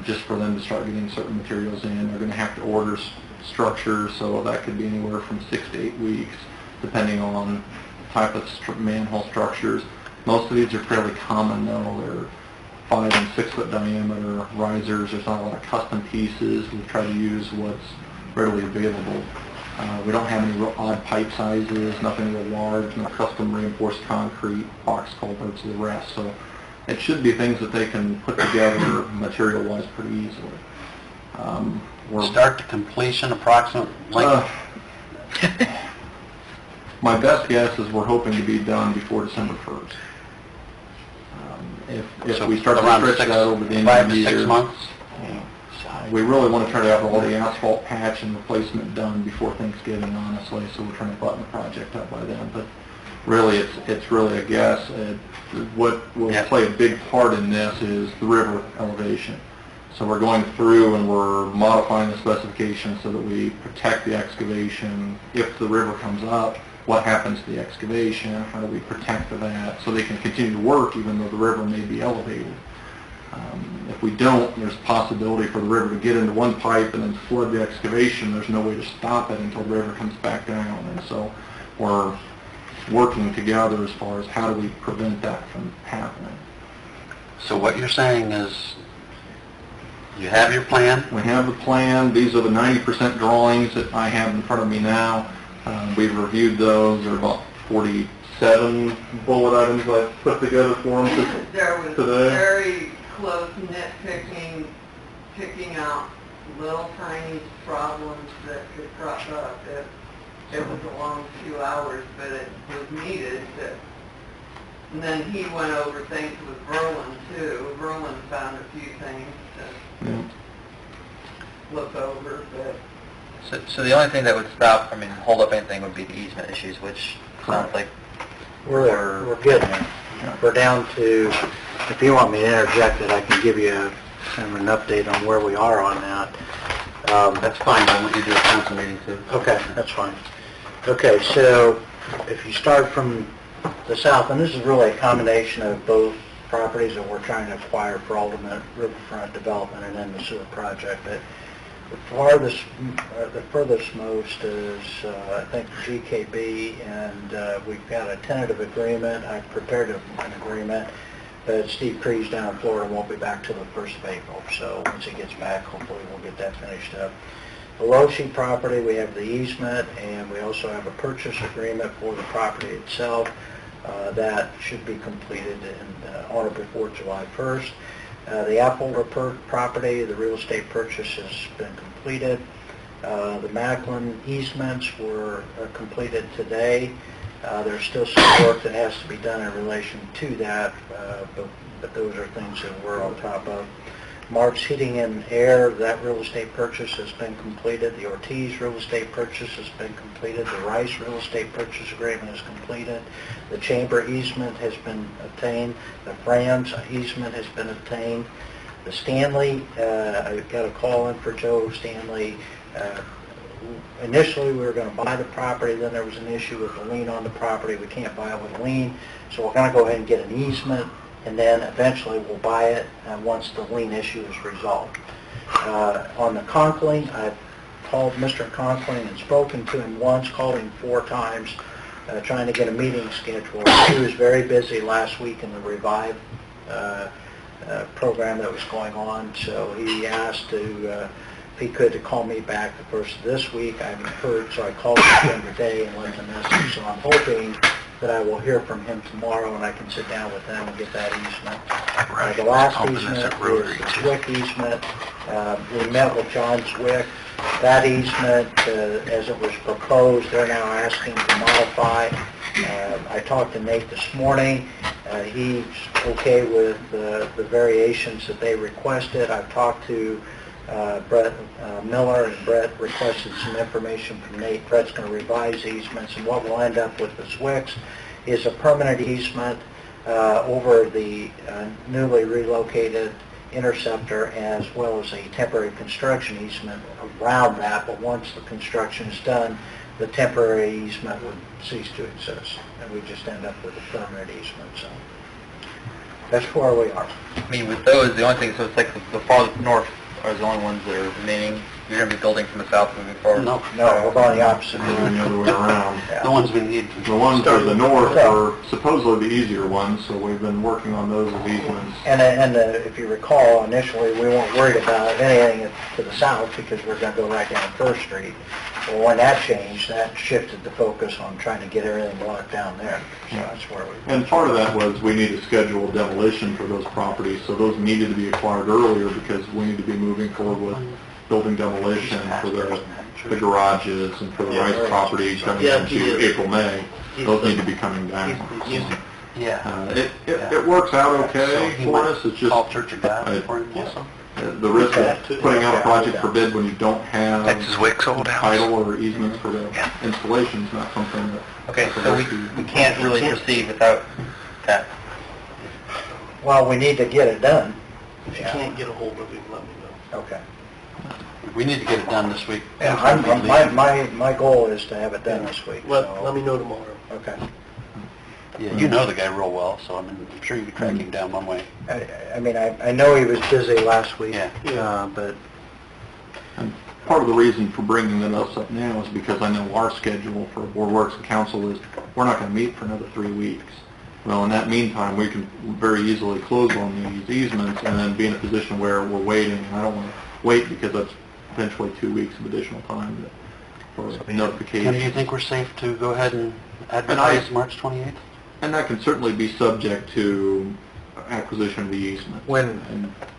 just for them to start getting certain materials in. They're going to have to order structures, so that could be anywhere from 6 to 8 weeks, depending on the type of manhole structures. Most of these are fairly common, though. They're 5 and 6 foot diameter risers. There's not a lot of custom pieces. We try to use what's readily available. We don't have any real odd pipe sizes, nothing real large, no custom reinforced concrete, box culverts, or the rest. So it should be things that they can put together material-wise pretty easily. Start to completion approximate length? My best guess is we're hoping to be done before December 1st. If So we start to around stretch that over the end of 5 the to year, 6 months? we really want to try to have all the asphalt patch and replacement done before Thanksgiving, honestly, so we're trying to button the project up by then. But really, it's really a guess. What will play a big part in this is the river elevation. So we're going through and we're modifying the specifications so that we protect the excavation. If the river comes up, what happens to the excavation? How do we protect that so they can continue to work even though the river may be elevated? If we don't, there's a possibility for the river to get into one pipe and then flood the excavation. There's no way to stop it until the river comes back down. And so we're working together as far as how do we prevent that from happening. So what you're saying is you have your plan? We have the plan. These are the 90% drawings that I have in front of me now. We've reviewed those. There are about 47 bullet items I put together for them There was today. very close nitpicking, picking out little tiny problems that could crop up. It was a long few hours, but it was needed. And then he went over things with Verlin too. Verlin found a few things to look over, but So the only thing that would stop, hold up anything would be the easement issues, which sounds like We're getting there. We're down to, if you want me to interject it, I can give you kind of an update on where we are on that. That's fine, I want you to do a council meeting too. Okay, that's fine. Okay, so if you start from the south, and this is really a combination of both properties that we're trying to acquire for ultimate riverfront development and then the sewer project. But the furthest most is, I think, GKB, and we've got a tentative agreement. I've prepared an agreement, but Steve Crees down in Florida won't be back till the 1st of April. So once he gets back, hopefully we'll get that finished up. The Loshi property, we have the easement, and we also have a purchase agreement for the property itself. That should be completed on or before July 1st. The Apple property, the real estate purchase has been completed. The Macklin easements were completed today. There's still some work that has to be done in relation to that, but those are things that we're on top of. Mark's Heating and Air, that real estate purchase has been completed. The Ortiz real estate purchase has been completed. The Rice real estate purchase agreement is completed. The Chamber easement has been obtained. The Franz easement has been obtained. The Stanley, I got a call in for Joe Stanley. Initially, we were going to buy the property, then there was an issue with the lien on the property. We can't buy it with a lien, so we're going to go ahead and get an easement, and then eventually we'll buy it once the lien issue is resolved. On the Conkling, I've called Mr. Conkling and spoken to him once, called him 4 times, trying to get a meeting scheduled. He was very busy last week in the Revive program that was going on, so he asked to if he could, to call me back the first of this week. I haven't heard, so I called him today and left a message. So I'm hoping that I will hear from him tomorrow, and I can sit down with them and get that easement. The last easement is the Zwick easement. We met with John Zwick. That easement, as it was proposed, they're now asking to modify. I talked to Nate this morning. He's okay with the variations that they requested. I've talked to Brett Miller, and Brett requested some information from Nate. Brett's going to revise easements, and what we'll end up with the Zwicks is a permanent easement over the newly relocated interceptor, as well as a temporary construction easement around that. But once the construction is done, the temporary easement would cease to exist, and we just end up with a permanent easement. So that's where we are. I mean, with those, the only thing, so it's like the farthest north are the only ones that are remaining. You're going to be building from the south moving forward? No. No, we're going the opposite. We're going the other way around. The ones we need. The ones to the north are supposedly the easier ones, so we've been working on those as easements. And if you recall, initially, we weren't worried about anything to the south because we're going to go right down First Street. Well, when that changed, that shifted the focus on trying to get everything locked down there. So that's where we... And part of that was we need to schedule demolition for those properties, so those needed to be acquired earlier because we need to be moving forward with building demolition for the garages and for the Rice property coming into April, May. Those need to be coming down. Yeah. It works out okay for us, it's just Call Church of God for him also. the risk of putting out a project for bid when you don't have That's Zwick's old house. title or easements for the installation is not something that... Okay, so we can't really proceed without that. Well, we need to get it done. If you can't get a hold of him, let me know. Okay. We need to get it done this week. Yeah, my goal is to have it done this week. Let me know tomorrow. Okay. Yeah, you know the guy real well, so I'm sure you could track him down one way. I mean, I know he was busy last week, Yeah. but And part of the reason for bringing this up now is because I know our schedule for Board of Works and Council is we're not going to meet for another 3 weeks. Well, in that meantime, we can very easily close on these easements and then be in a position where we're waiting. And I don't want to wait because that's potentially 2 weeks of additional time for notification. Tim, do you think we're safe to go ahead and advertise March 28th? And that can certainly be subject to acquisition of the easement.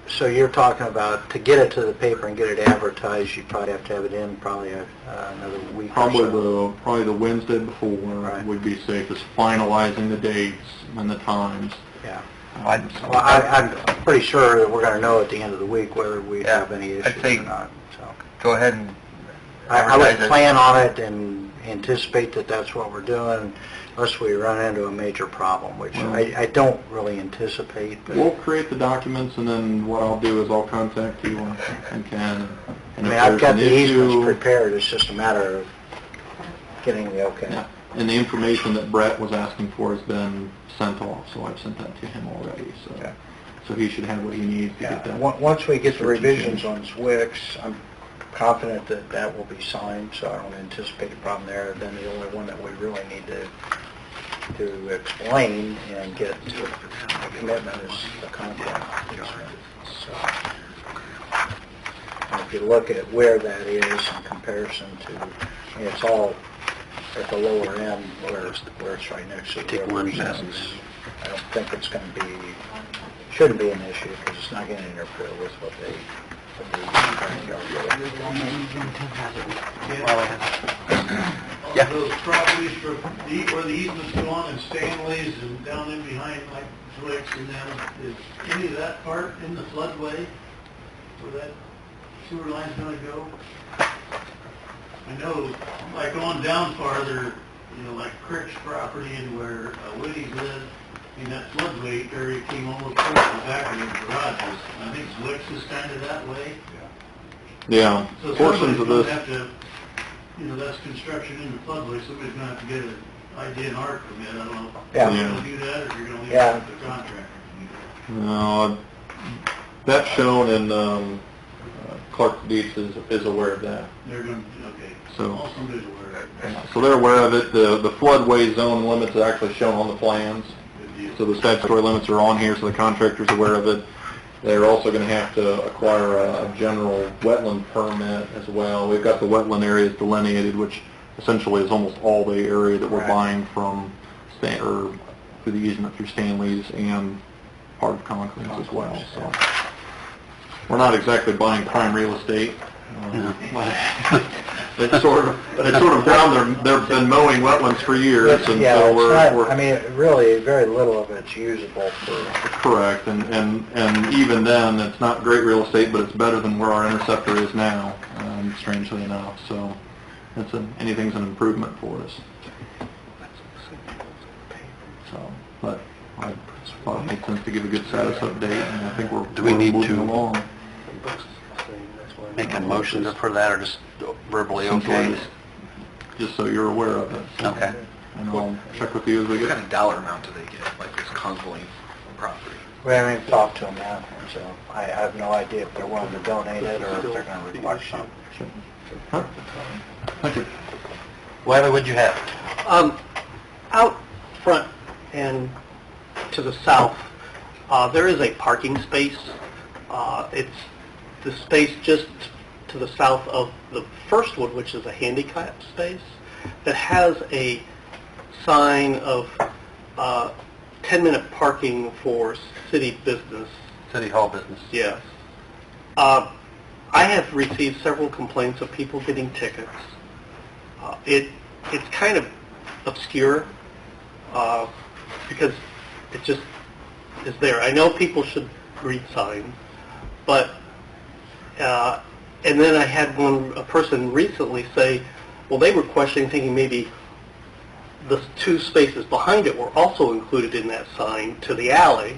So you're talking about, to get it to the paper and get it advertised, you probably have to have it in probably another week or so. Probably the Wednesday before would be safest, finalizing the dates and the times. Yeah. Well, I'm pretty sure that we're going to know at the end of the week whether we have any issues I'd say or not. So go ahead and I would advertise it. plan on it and anticipate that that's what we're doing, unless we run into a major problem, which I don't really anticipate. But We'll create the documents, and then what I'll do is I'll contact you and Ken. I mean, I've got the easements prepared, it's just a matter of getting the okay. Yeah, and the information that Brett was asking for has been sent off, so I've sent that to him already, so. Okay. So he should have what he needs to get that. Once we get the revisions on Zwicks, I'm confident that that will be signed, so I don't anticipate a problem there. Then the only one that we really need to explain and get a commitment is the contract. So, and if you look at where that is in comparison to, I mean, it's all at the lower end where it's right next to the Take river. one So pass. I don't think it's going to be, shouldn't be an issue because it's not going to interfere with what they Yeah. Those properties where the easements go on in Stanley's and down in behind like Zwick's and them, is any of that part in the floodway where that sewer line's gonna go? I know, like going down farther, like Crick's property and where Woody's lives, that floodway area came almost close to the back of the garages. I think Zwick's is kind of that way. Yeah, So portions of somebody's this, gonna have to, that's construction in the floodway, somebody's gonna have to get an IDNR permit, I don't know if Yeah. you're gonna do that, or if you're gonna leave Yeah. it with the contractor. no, that's shown in, Clark Dietz is aware of that. They're gonna, okay, So- all somebody's aware of it. So they're aware of it. The floodway zone limits are actually shown on the plans. Good deal. So the statutory limits are on here, so the contractor's aware of it. They're also going to have to acquire a general wetland permit as well. We've got the wetland areas delineated, which essentially is almost all the area that we're Right. buying from or through the easement through Stanley's and part of Conklin's as well. So we're not exactly buying prime real estate. It's sort of down there. They've been mowing wetlands for years, and Yeah, so it's we're not, I mean, really, very little of it's usable for, correct. And even then, it's not great real estate, but it's better than where our interceptor is now. Strangely enough, so anything's an improvement for us. So, but I thought it made sense to give a good status update, and I think we're Do we need moving to- along. Make a motion for that, or just verbally okay? Simply, just so you're aware of it. Okay. And I'll check with you as we What get. kind of dollar amount do they get, like this Conklin property? we haven't even talked to them yet, so I have no idea if they're willing to donate it or if they're going to request something. Huh? Thank you. Wiley, what'd you have? Out front and to the south, there is a parking space. It's the space just to the south of the first one, which is a handicap space, that has a sign of 10-minute parking for city business. City Hall business. Yes. I have received several complaints of people getting tickets. It's kind of obscure because it just is there. I know people should read signs, but and then I had a person recently say, well, they were questioning, thinking maybe the two spaces behind it were also included in that sign to the alley.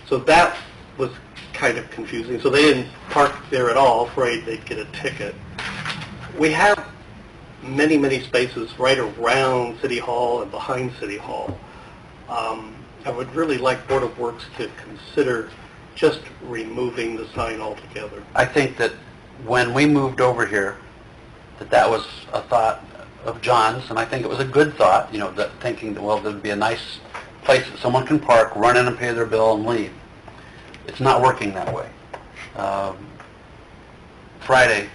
So that was kind of confusing. So they didn't park there at all, afraid they'd get a ticket. We have many, many spaces right around City Hall and behind City Hall. I would really like Board of Works to consider just removing the sign altogether. I think that when we moved over here, that was a thought of John's, and I think it was a good thought, you know, that thinking that, well, there'd be a nice place that someone can park, run in and pay their bill and leave. It's not working that way. Friday,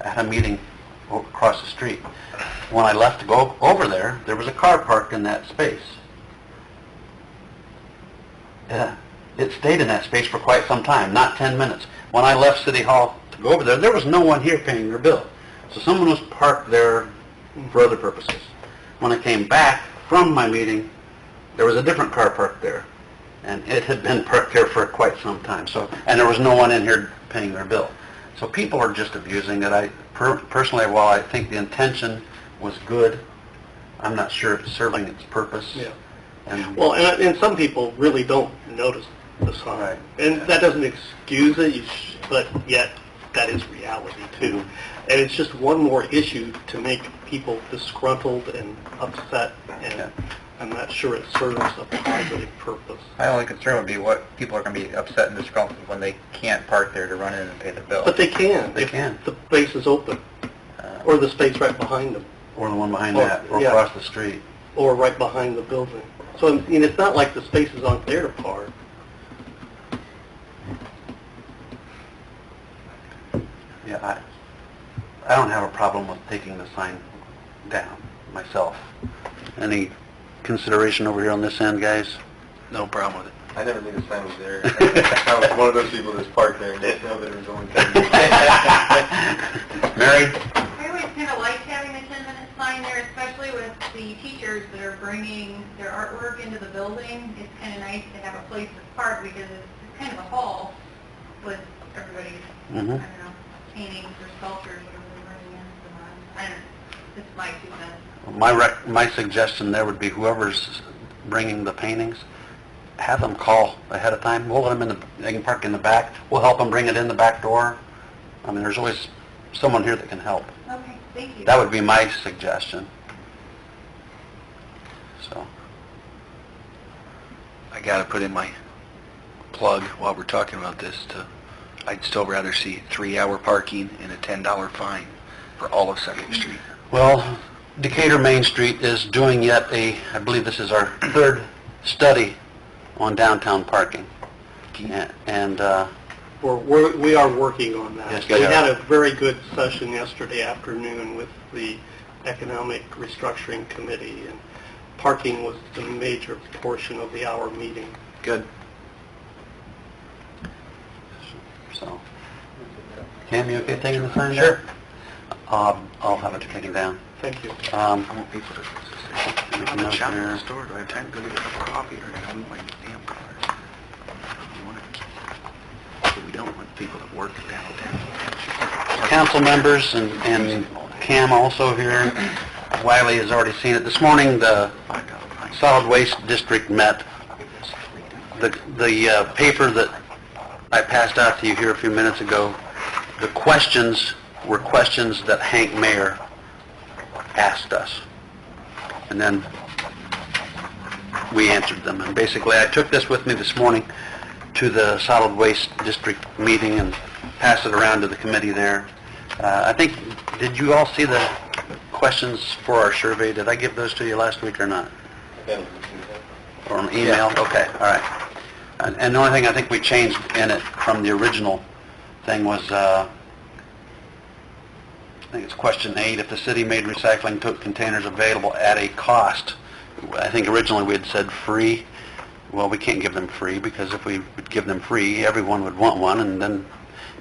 I had a meeting across the street. When I left to go over there, there was a car parked in that space. Yeah, it stayed in that space for quite some time, not 10 minutes. When I left City Hall to go over there, there was no one here paying their bill. So someone was parked there for other purposes. When I came back from my meeting, there was a different car parked there. And it had been parked there for quite some time. So, and there was no one in here paying their bill. So people are just abusing it. Personally, while I think the intention was good, I'm not sure it's serving its purpose. Yeah. And Well, and some people really don't notice the sign. Right. And that doesn't excuse it, but yet that is reality too. And it's just one more issue to make people disgruntled and upset, and Yeah. I'm not sure it serves a positive purpose. My only concern would be what people are going to be upset and disgruntled when they can't park there to run in and pay their bill. But they can. They if can. the space is open, or the space right behind them, or the one behind Or- that, or yeah. across the street. or right behind the building. So, I mean, it's not like the spaces aren't there to park. Yeah, I don't have a problem with taking the sign down myself. Any consideration over here on this end, guys? No problem with it. I never knew the sign was there. I was one of those people that's parked there and didn't know that it was only 10 minutes. Mary? I always kind of like having the 10-minute sign there, especially with the teachers that are bringing their artwork into the building. It's kind of nice to have a place to park because it's kind of a hall with everybody's, I don't know, paintings or sculptures, whatever they're bringing in. So I don't know. It's my 2 cents. My suggestion there would be whoever's bringing the paintings, have them call ahead of time. We'll let them they can park in the back. We'll help them bring it in the back door. I mean, there's always someone here that can help. Okay, thank you. That would be my suggestion. So, I got to put in my plug while we're talking about this. I'd still rather see 3-hour parking and a $10 fine for all of 2nd Street. well, Decatur Main Street is doing yet I believe this is our 3rd study on downtown parking. parking. And, We are working on that. Yes, We you are. had a very good session yesterday afternoon with the Economic Restructuring Committee, and parking was the major portion of our meeting. good. So, Cam, you okay taking the sign down? Sure. I'll have it taken down. Thank you. I want people to... Make a I'm note shopping at here. the store. Do I have time to go get a cup of coffee, or do I move my damn car? We don't want people that work downtown. Council members and Cam also here. Wiley has already seen it. This morning, the Solid Waste District met. The paper that I passed out to you here a few minutes ago, the questions were questions that Hank Mayer asked us. And then we answered them. And basically, I took this with me this morning to the Solid Waste District meeting and passed it around to the committee there. I think, did you all see the questions for our survey? Did I give those to you last week or not? Or an email? Okay, all right. And the only thing I think we changed in it from the original thing was, I think it's question 8, if the city made recycling tote containers available at a cost. I think originally we had said free. Well, we can't give them free, because if we would give them free, everyone would want one, and then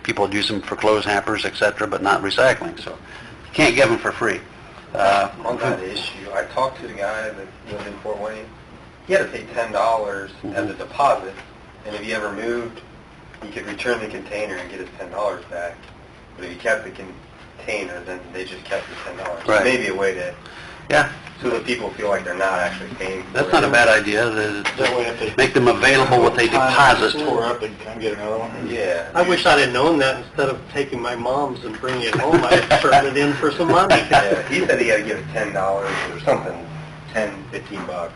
people would use them for clothes hampers, etc., but not recycling. So you can't give them for free. On that issue, I talked to the guy that lived in Fort Wayne. He had to pay $10 as a deposit, and if he ever moved, he could return the container and get his $10 back. But if he kept the container, then they just kept the $10. Right. Maybe a way to, Yeah, so that people feel like they're not actually paying for it. that's not a bad idea. That way if they... Make them available with a deposit. Store up and come get another one. Yeah. I wish I'd have known that. Instead of taking my mom's and bringing it home, I'd turn it in for some money. Yeah, he said he had to give $10 or something, 10, 15 bucks.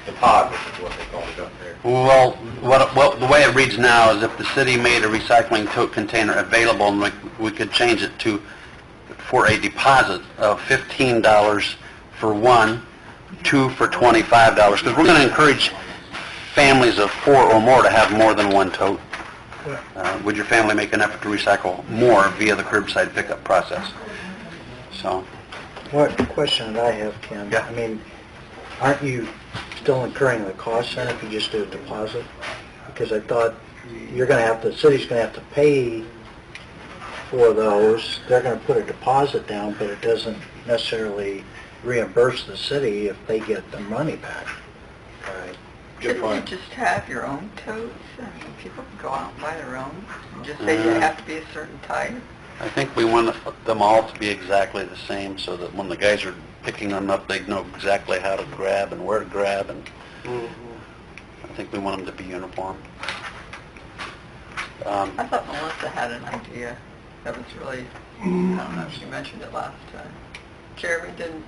Deposit is what they call it up there. Well, what the way it reads now is if the city made a recycling tote container available, and we could change it to for a deposit of $15 for one, 2 for $25, because we're going to encourage families of 4 or more to have more than one tote. Would your family make an effort to recycle more via the curbside pickup process? So, What question that I have, Ken? Yeah. I mean, aren't you still incurring the cost then if you just do a deposit? Because I thought the city's going to have to pay for those. They're going to put a deposit down, but it doesn't necessarily reimburse the city if they get the money back. Right. Good point. just have your own totes? I mean, people can go out and buy their own, and just say you have to be a certain type. I think we want them all to be exactly the same, so that when the guys are picking them up, they know exactly how to grab and where to grab, and I think we want them to be uniform. I thought Melissa had an idea that was really, I don't know if she mentioned it last time. Jeremy, didn't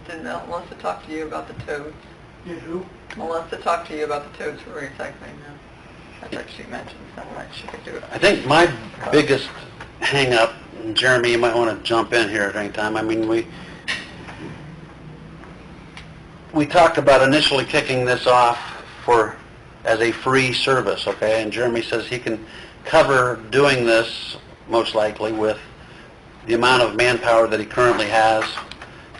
Melissa talk to you about the totes? Did who? Melissa talked to you about the totes for recycling now. I thought she mentioned something like she could do it. I think my biggest hang-up, and Jeremy, you might want to jump in here at any time. I mean, we talked about initially kicking this off as a free service, okay? And Jeremy says he can cover doing this, most likely, with the amount of manpower that he currently has.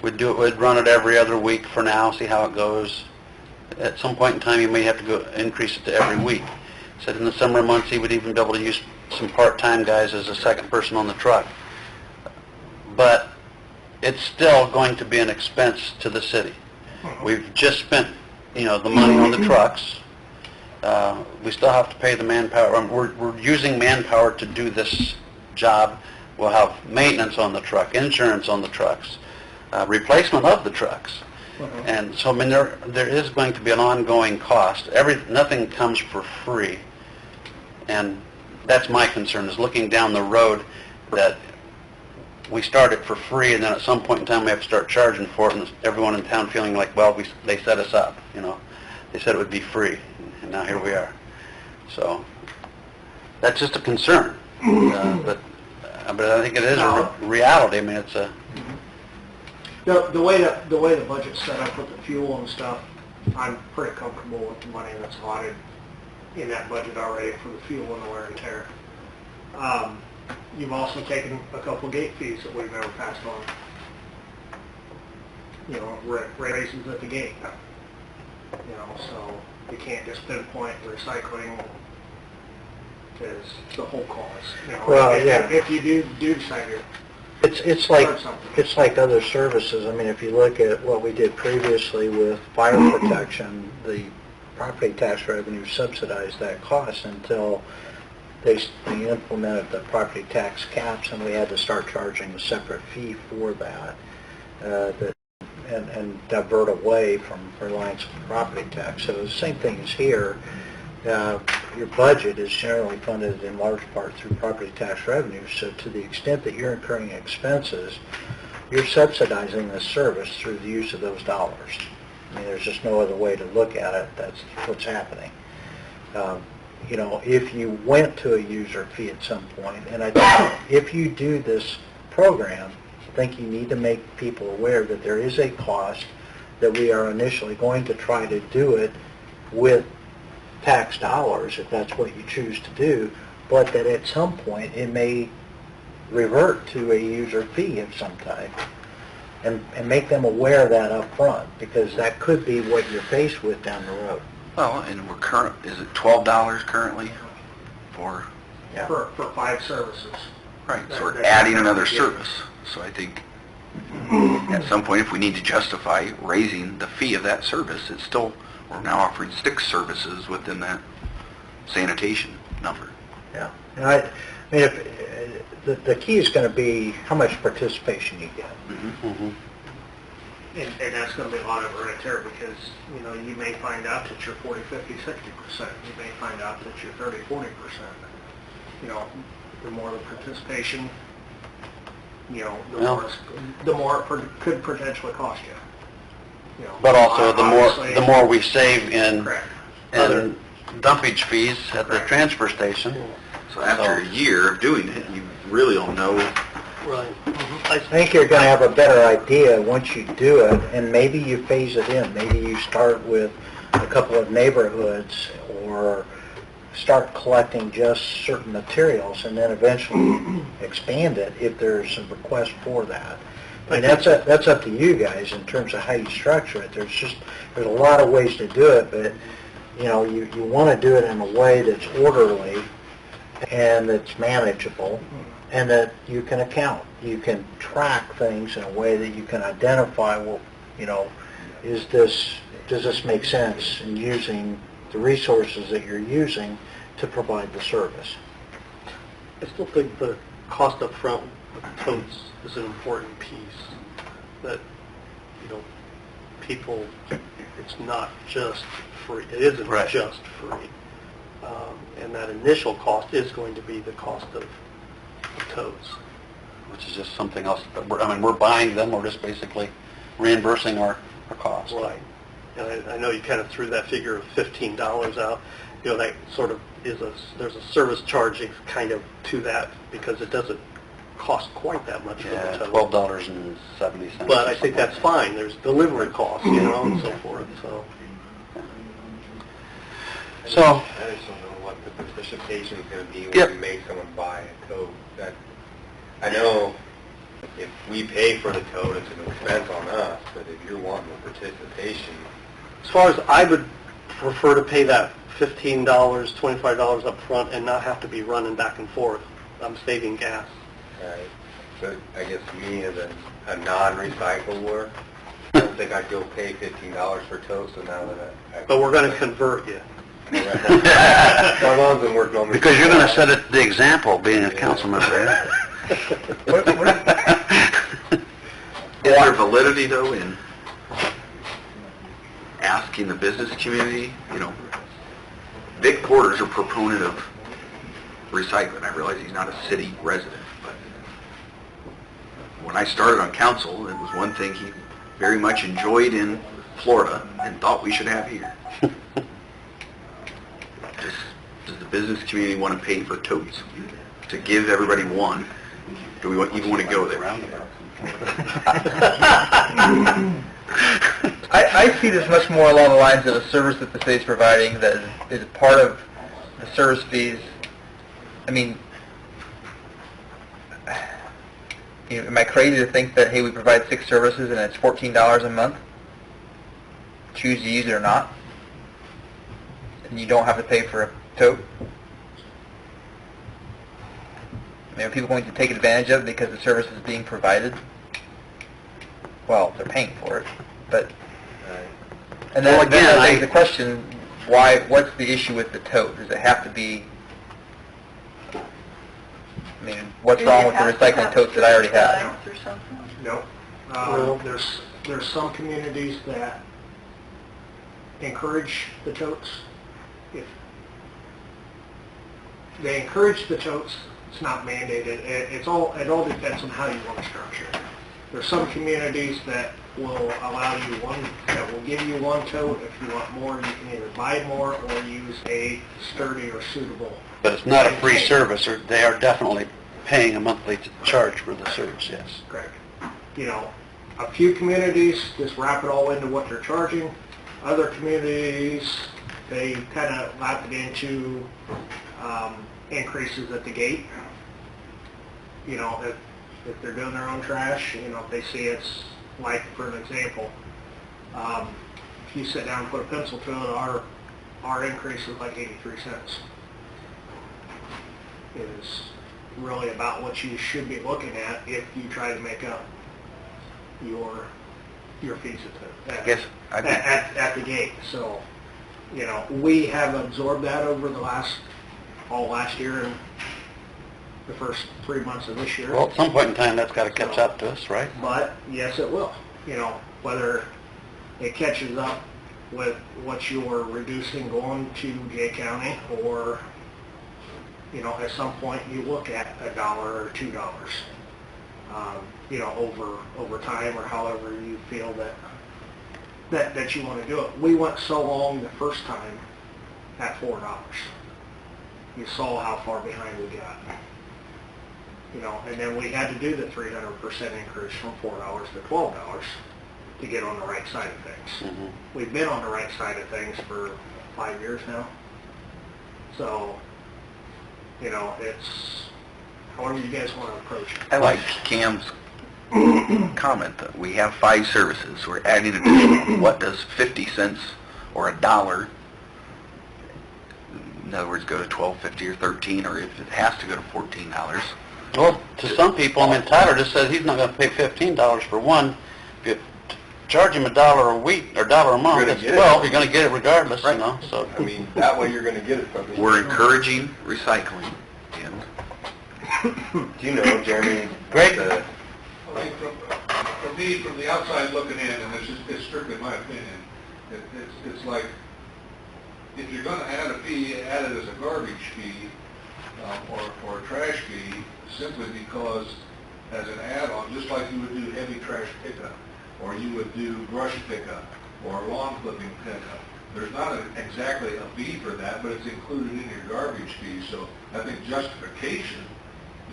We'd run it every other week for now, see how it goes. At some point in time, he may have to go increase it to every week. He said in the summer months, he would even be able to use some part-time guys as a second person on the truck. But it's still going to be an expense to the city. We've just spent, the money on the trucks. We still have to pay the manpower. We're using manpower to do this job. We'll have maintenance on the truck, insurance on the trucks, replacement of the trucks. And so, I mean, there is going to be an ongoing cost. Nothing comes for free. And that's my concern, is looking down the road that we start it for free, and then at some point in time we have to start charging for it, and everyone in town feeling like, well, they set us up, They said it would be free, and now here we are. So that's just a concern. But I think it is a reality. I mean, it's a... The way the budget's set up with the fuel and stuff, I'm pretty comfortable with the money that's allotted in that budget already for the fuel and the wear and tear. You've also taken a couple gate fees that we've never passed on. You know, raises at the gate. You know, so you can't just pinpoint recycling as the whole cost. You know, Well, if, yeah. if you do decide to It's start something. like other services. I mean, if you look at what we did previously with fire protection, the property tax revenue subsidized that cost until they implemented the property tax caps, and we had to start charging a separate fee for that, and divert away from reliance on property tax. So the same thing is here. Your budget is generally funded in large part through property tax revenue, so to the extent that you're incurring expenses, you're subsidizing the service through the use of those dollars. I mean, there's just no other way to look at it. That's what's happening. You know, if you went to a user fee at some point, and I think if you do this program, I think you need to make people aware that there is a cost, that we are initially going to try to do it with tax dollars, if that's what you choose to do, but that at some point it may revert to a user fee of some type, and make them aware of that up front, because that could be what you're faced with down the road. Well, and is it $12 currently for? Yeah. For 5 services. Right, so we're adding another service. So I think at some point, if we need to justify raising the fee of that service, it's still, we're now offering 6 services within that sanitation number. Yeah. And I mean, if, the key is going to be how much participation you get. Mm-hmm. And that's going to be a lot of right there, because, you know, you may find out that you're 40, 50, 60%. You may find out that you're 30, 40%. You know, the more the participation, you know, the more it could potentially cost you. You know, But also, obviously- the more we save in Correct. dumpage fees at the transfer station. So after a year of doing it, you really don't know. Right. I think you're going to have a better idea once you do it, and maybe you phase it in. Maybe you start with a couple of neighborhoods, or start collecting just certain materials, and then eventually expand it if there's a request for that. I mean, that's up to you guys in terms of how you structure it. There's a lot of ways to do it, but you know, you want to do it in a way that's orderly and that's manageable, and that you can account. You can track things in a way that you can identify, well, you know, does this make sense in using the resources that you're using to provide the service? I still think the cost up front with totes is an important piece, that, you know, people, it's not just free, it isn't Right. just free. And that initial cost is going to be the cost of totes. Which is just something else. We're buying them, we're just basically reimbursing our cost. Right. And I know you kind of threw that figure of $15 out. You know, that sort of is there's a service charging kind of to that, because it doesn't cost quite that much for the Yeah, tote. $12.70. But I think that's fine. There's delivery costs, you know, and so forth, so. So, I just don't know what the participation is going to be when Yep. you make someone buy a tote. I know if we pay for the tote, it's an expense on us, but if you're wanting the participation, As far as I would prefer to pay that $15, $25 up front and not have to be running back and forth. I'm saving gas. right? But I guess me as a non-recycler, I don't think I'd go pay $15 for tote, so now that I... But we're going to convert you. My mom's been working on me. because you're going to set the example, being a council member. Is there validity, though, in asking the business community? You know, Vic Porter's a proponent of recycling. I realize he's not a city resident, but when I started on council, it was one thing he very much enjoyed in Florida and thought we should have here. Does the business community want to pay for totes? To give everybody one? Do we even want to go there? I see this much more along the lines of a service that the city's providing that is part of the service fees, I mean, you know, am I crazy to think that, hey, we provide 6 services and it's $14 a month? Choose to use it or not? And you don't have to pay for a tote? I mean, are people going to take advantage of it because the service is being provided? Well, they're paying for it, but... And then, Well, again, then I I- think the question, what's the issue with the tote? Does it have to be... I mean, what's wrong with the recycling totes that I already have? Or something? No. There's some communities that encourage the totes. If they encourage the totes, it's not mandated. It all depends on how you want to structure it. There's some communities that will allow you that will give you one tote. If you want more, you can either buy more or use a sturdy or suitable. But it's not a free service, or they are definitely paying a monthly charge for the service, yes. Correct. You know, a few communities just wrap it all into what they're charging. Other communities, they kind of lap it into increases at the gate. You know, if they're doing their own trash, you know, if they see it's, like, for an example, if you sit down and put a pencil to it, our increase is like 83 cents. It is really about what you should be looking at if you try to make up your fees at the gate. So, you know, we have absorbed that over the last year and the first 3 months of this year. Well, at some point in time, that's got to catch up to us, right? But, yes, it will. You know, whether it catches up with what you're reducing going to Jay County, or, you know, at some point you look at $1 or $2, you know, over time, or however you feel that you want to do it. We went so long the first time at $4. You saw how far behind we got. You know, and then we had to do the 300% increase from $4 to $12 to get on the right side of things. Mm-hmm. We've been on the right side of things for 5 years now. So, you know, it's however you guys want to approach it. I like Cam's comment that we have 5 services, we're adding additional. What does 50 cents or $1, in other words, go to $12.50 or $13, or if it has to go to $14? Well, to some people, I mean, Tyler just says he's not going to pay $15 for one. If you charge him $1 a week or $1 a month, You're gonna it's get it. 12, you're going to get it regardless, you know, so. I mean, that way you're going to get it from me. We're encouraging recycling, and Do you know, Jeremy? Greg? I think for me, from the outside looking in, and it's strictly my opinion, it's like, if you're going to add a fee, add it as a garbage fee, or a trash fee, simply because as an add-on, just like you would do heavy trash pickup, or you would do brush pickup, or lawn clipping pickup. There's not exactly a fee for that, but it's included in your garbage fee. So I think justification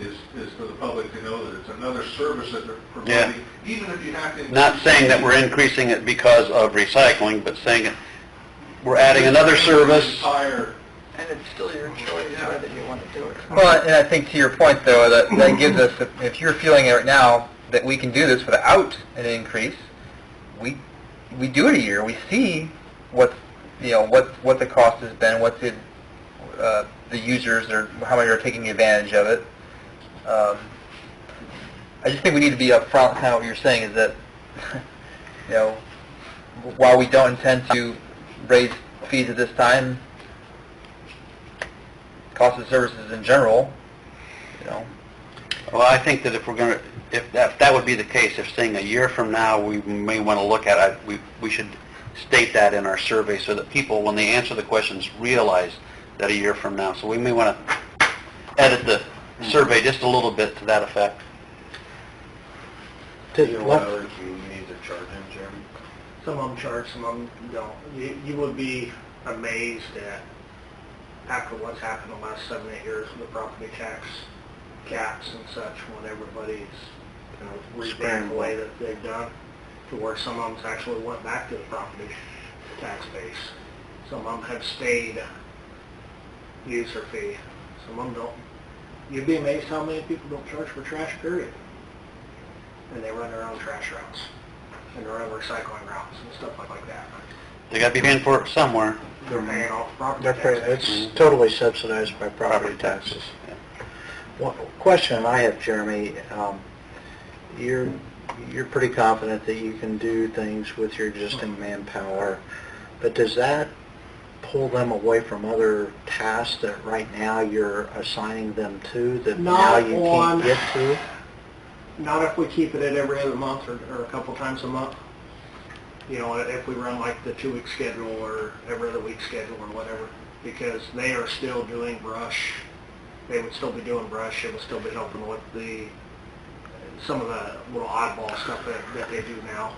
is for the public to know that it's another service that they're providing, even if you have to... Not saying that we're increasing it because of recycling, but saying it, we're adding another service. And it's still your choice whether you want to do it. Well, and I think to your point, though, that gives us, if you're feeling it right now, that we can do this without an increase, we do it a year. We see what the cost has been, what the users or how many are taking advantage of it. I just think we need to be upfront. Kind of what you're saying is that, you know, while we don't intend to raise fees at this time, cost of services in general, you know. Well, I think that if we're going to, if that would be the case, if saying a year from now we may want to look at it, we should state that in our survey so that people, when they answer the questions, realize that a year from now. So we may want to edit the survey just a little bit to that effect. What other communities are charging, Jeremy? Some of them charge, some of them don't. You would be amazed at, after what's happened the last 7, 8 years with the property tax caps and such, when everybody's kind of revamped the way that they've done, to where some of them actually went back to the property tax base. Some of them have stayed user fee. Some of them don't. You'd be amazed how many people don't charge for trash, period. And they run their own trash routes and their own recycling routes and stuff like that. They gotta be paying for it somewhere. They're paying off property They're taxes. it's totally subsidized by property taxes. One question I have, Jeremy, you're pretty confident that you can do things with your existing manpower, but does that pull them away from other tasks that right now you're assigning them to that now Not you on- can't get to? Not if we keep it at every other month or a couple times a month. You know, if we run like the 2-week schedule or every other week schedule or whatever, because they are still doing brush. They would still be doing brush. It would still be helping with some of the little oddball stuff that they do now.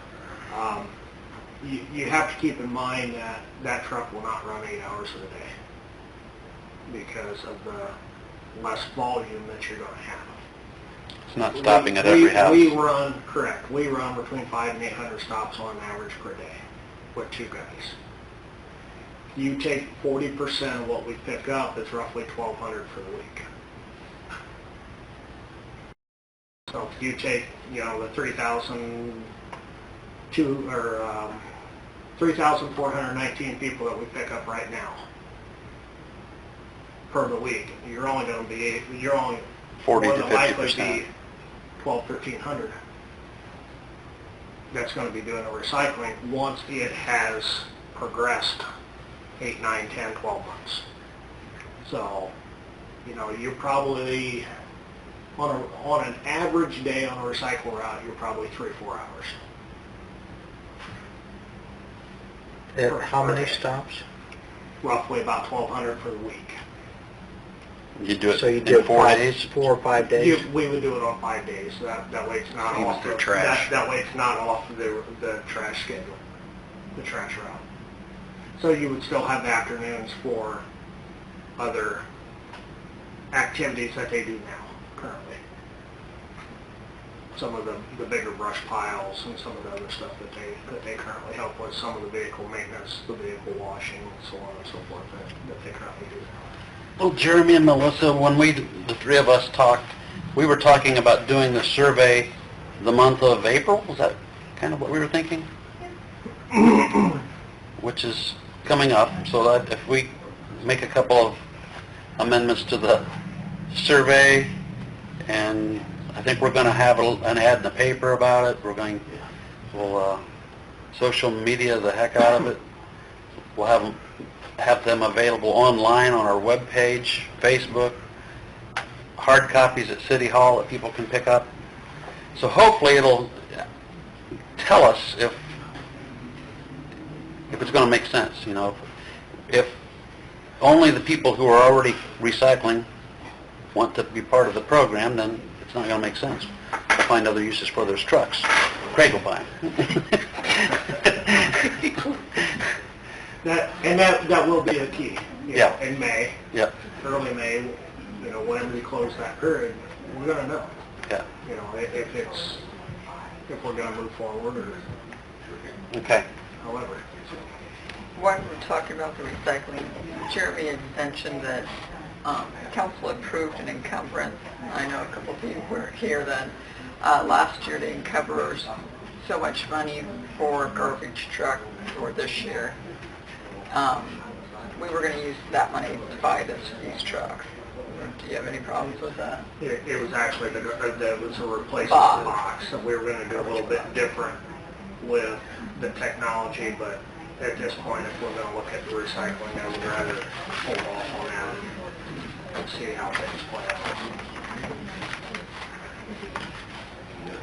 You have to keep in mind that that truck will not run 8 hours a day because of the less volume that you're going to have. It's not stopping at every house. We run between 500 and 800 stops on average per day with 2 guys. You take 40% of what we pick up, it's roughly 1,200 for the week. So if you take, the 3,419 people that we pick up right now per the week, you're only 40 more to than likely 50%. be 1,200, 1,300. That's going to be doing the recycling once it has progressed 8, 9, 10, 12 months. So, you're probably, on an average day on a recycle route, you're probably 3-4 hours. At how many stops? Roughly about 1,200 for the week. You do it So you in do it 4 days? 4 or 5 days? We would do it on 5 days. That way it's not Even off for the trash. That way it's not off the trash schedule, the trash route. So you would still have afternoons for other activities that they do now currently. Some of the bigger brush piles and some of the other stuff that they currently help with. Some of the vehicle maintenance, the vehicle washing, and so on and so forth that they currently do now. Well, Jeremy and Melissa, when the 3 of us talked, we were talking about doing the survey the month of April. Was that kind of what we were thinking? Which is coming up, so that if we make a couple of amendments to the survey, and I think we're going to have an ad in the paper about it. We'll social media the heck out of it. We'll have them available online on our webpage, Facebook, hard copies at City Hall that people can pick up. So hopefully it'll tell us if it's going to make sense. If only the people who are already recycling want to be part of the program, then it's not going to make sense. We'll find other uses for those trucks. Craig will buy them. That will be a key. Yeah. In May, Yep. early May, whenever we close that period, we're going to know. Yeah. If we're going to move forward or Okay. however. While we're talking about the recycling, Jeremy had mentioned that council approved an encumbrance. I know a couple of you were here then. Last year to encumber so much money for garbage truck for this year. We were going to use that money to buy these trucks. Do you have any problems with that? It was actually that was a replacement Box. box, so we were going to do a little bit different with the technology, but at this point, if we're going to look at the recycling, I would rather hold off on that and see how things play out.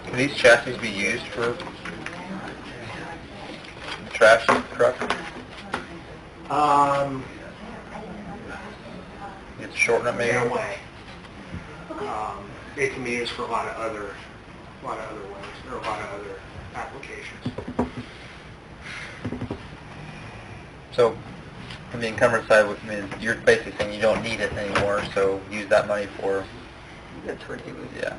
Can these chassis be used for trash truck? It's shorten it maybe? In a way. It can be used for a lot of other ways, or a lot of other applications. So, from the encumbrance side, you're basically saying you don't need it anymore, so use that money for, That's what he was. yeah.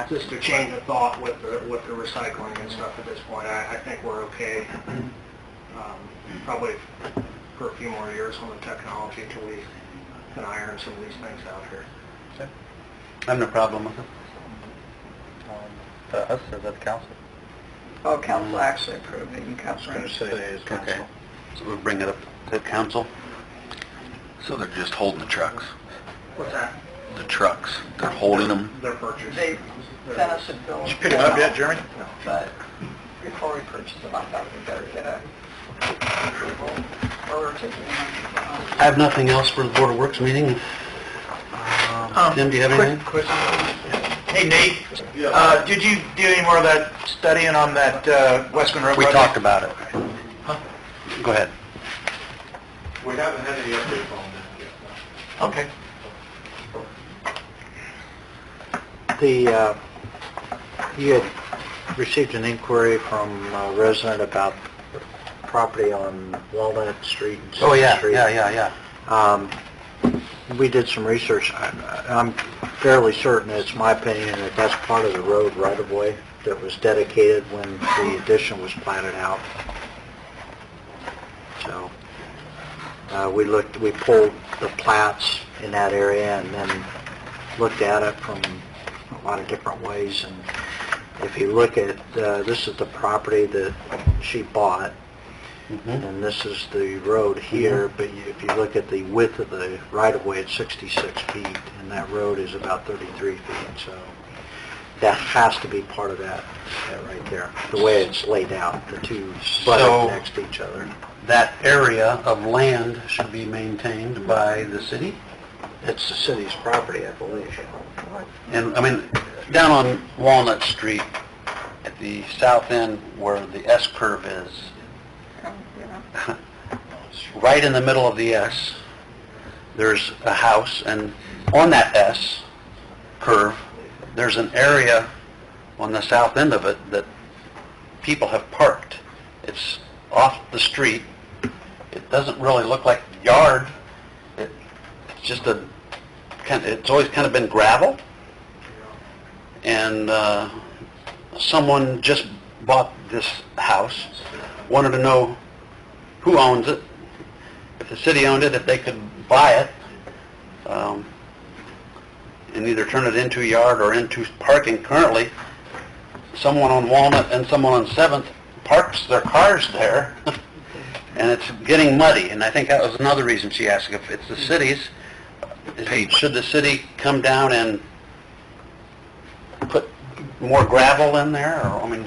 Just a change of thought with the recycling and stuff at this point. I think we're okay. Probably for a few more years on the technology until we can iron some of these things out here. I have no problem with it. Us or the council? Oh, council actually approved it, you I was going to say, is Okay, council. so we'll bring it up to council. So they're just holding the trucks? What's that? The trucks, they're holding them? Their purchase. They sent us a bill. Did you pick them up yet, Jeremy? No, but before we purchase them, I thought we better get a approval, or we're taking them. I have nothing else for the Board of Works meeting. Tim, do you have anything? Quick question. Hey, Nate, did you do any more of that studying on that Western Road We project? talked about it. Go ahead. We haven't had any updates on that yet. Okay. You had received an inquiry from a resident about property on Walnut Street and Oh, Center Street. yeah. We did some research. I'm fairly certain, it's my opinion, that that's part of the road right-of-way that was dedicated when the addition was platted out. So, we pulled the plats in that area and then looked at it from a lot of different ways. And if you look at, this is the property that she bought, and this is the road here, but if you look at the width of the right-of-way, it's 66 feet, and that road is about 33 feet, so that has to be part of that right there, the way it's laid out, the two So- butted next to each other. That area of land should be maintained by the city? It's the city's property, I believe. And, I mean, down on Walnut Street, at the south end where the S-curve is, right in the middle of the S, there's a house, and on that S curve, there's an area on the south end of it that people have parked. It's off the street. It doesn't really look like a yard. It's just it's always kind of been gravel. And someone just bought this house, wanted to know who owns it, if the city owned it, if they could buy it, and either turn it into a yard or into parking. Currently, someone on Walnut and someone on 7th parks their cars there, and it's getting muddy, and I think that was another reason she asked if it's the city's. Should the city come down and put more gravel in there, or, I mean,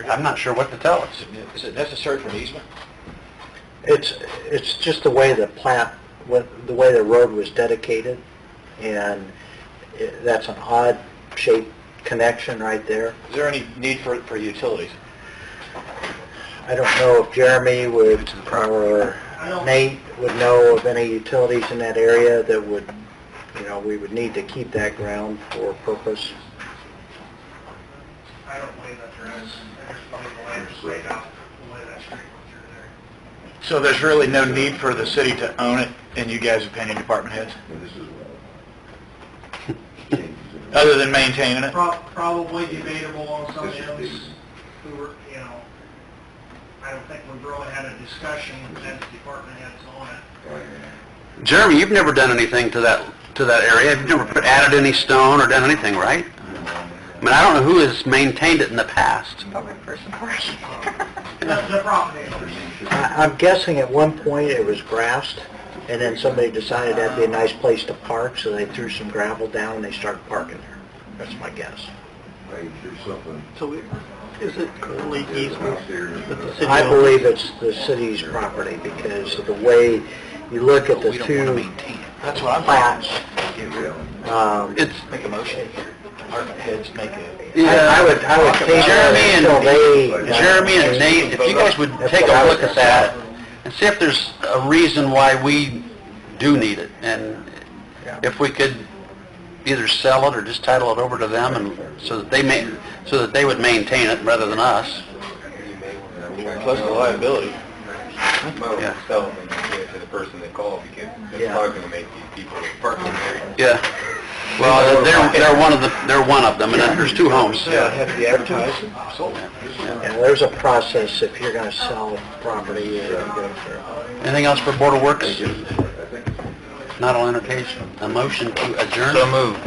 I'm not sure what to tell us. Is it necessary for an easement? It's just the way the the way the road was dedicated, and that's an odd shaped connection right there. Is there any need for utilities? I don't know if Jeremy would, or Nate would know of any utilities in that area that would, we would need to keep that ground for a purpose. I don't believe that there is. I just believe the land is laid out the way that street went through there. So there's really no need for the city to own it, in you guys' opinion, department heads? Other than maintaining it? Probably debatable on some ends, who were, I don't think we've really had a discussion as department heads on it. Jeremy, you've never done anything to that area. You've never added any stone or done anything, right? I mean, I don't know who has maintained it in the past. Public person parking. The property owners. I'm guessing at one point it was grassed, and then somebody decided that'd be a nice place to park, so they threw some gravel down and they started parking there. That's my guess. So is it currently easement that the city I owns? believe it's the city's property because of the way you look at the We don't want to two maintain it. That's what I'm plats. It's, Make a motion. Department heads make a... I would take Jeremy and Nate, if you guys would take a look at that and see if there's a reason why we do need it, and if we could either sell it or just title it over to them, and so that they would maintain it rather than us. Plus the liability. Might as Yeah. well sell them and give it to the person that called, because it's Yeah. probably gonna make these people parking there. Yeah. Well, they're one of them, and there's two homes. Yeah, have to be advertised and sold. Yeah, there's a process if you're gonna sell property, you go through. Anything else for Board of Works? Not on entertain a motion to adjourn? So moved.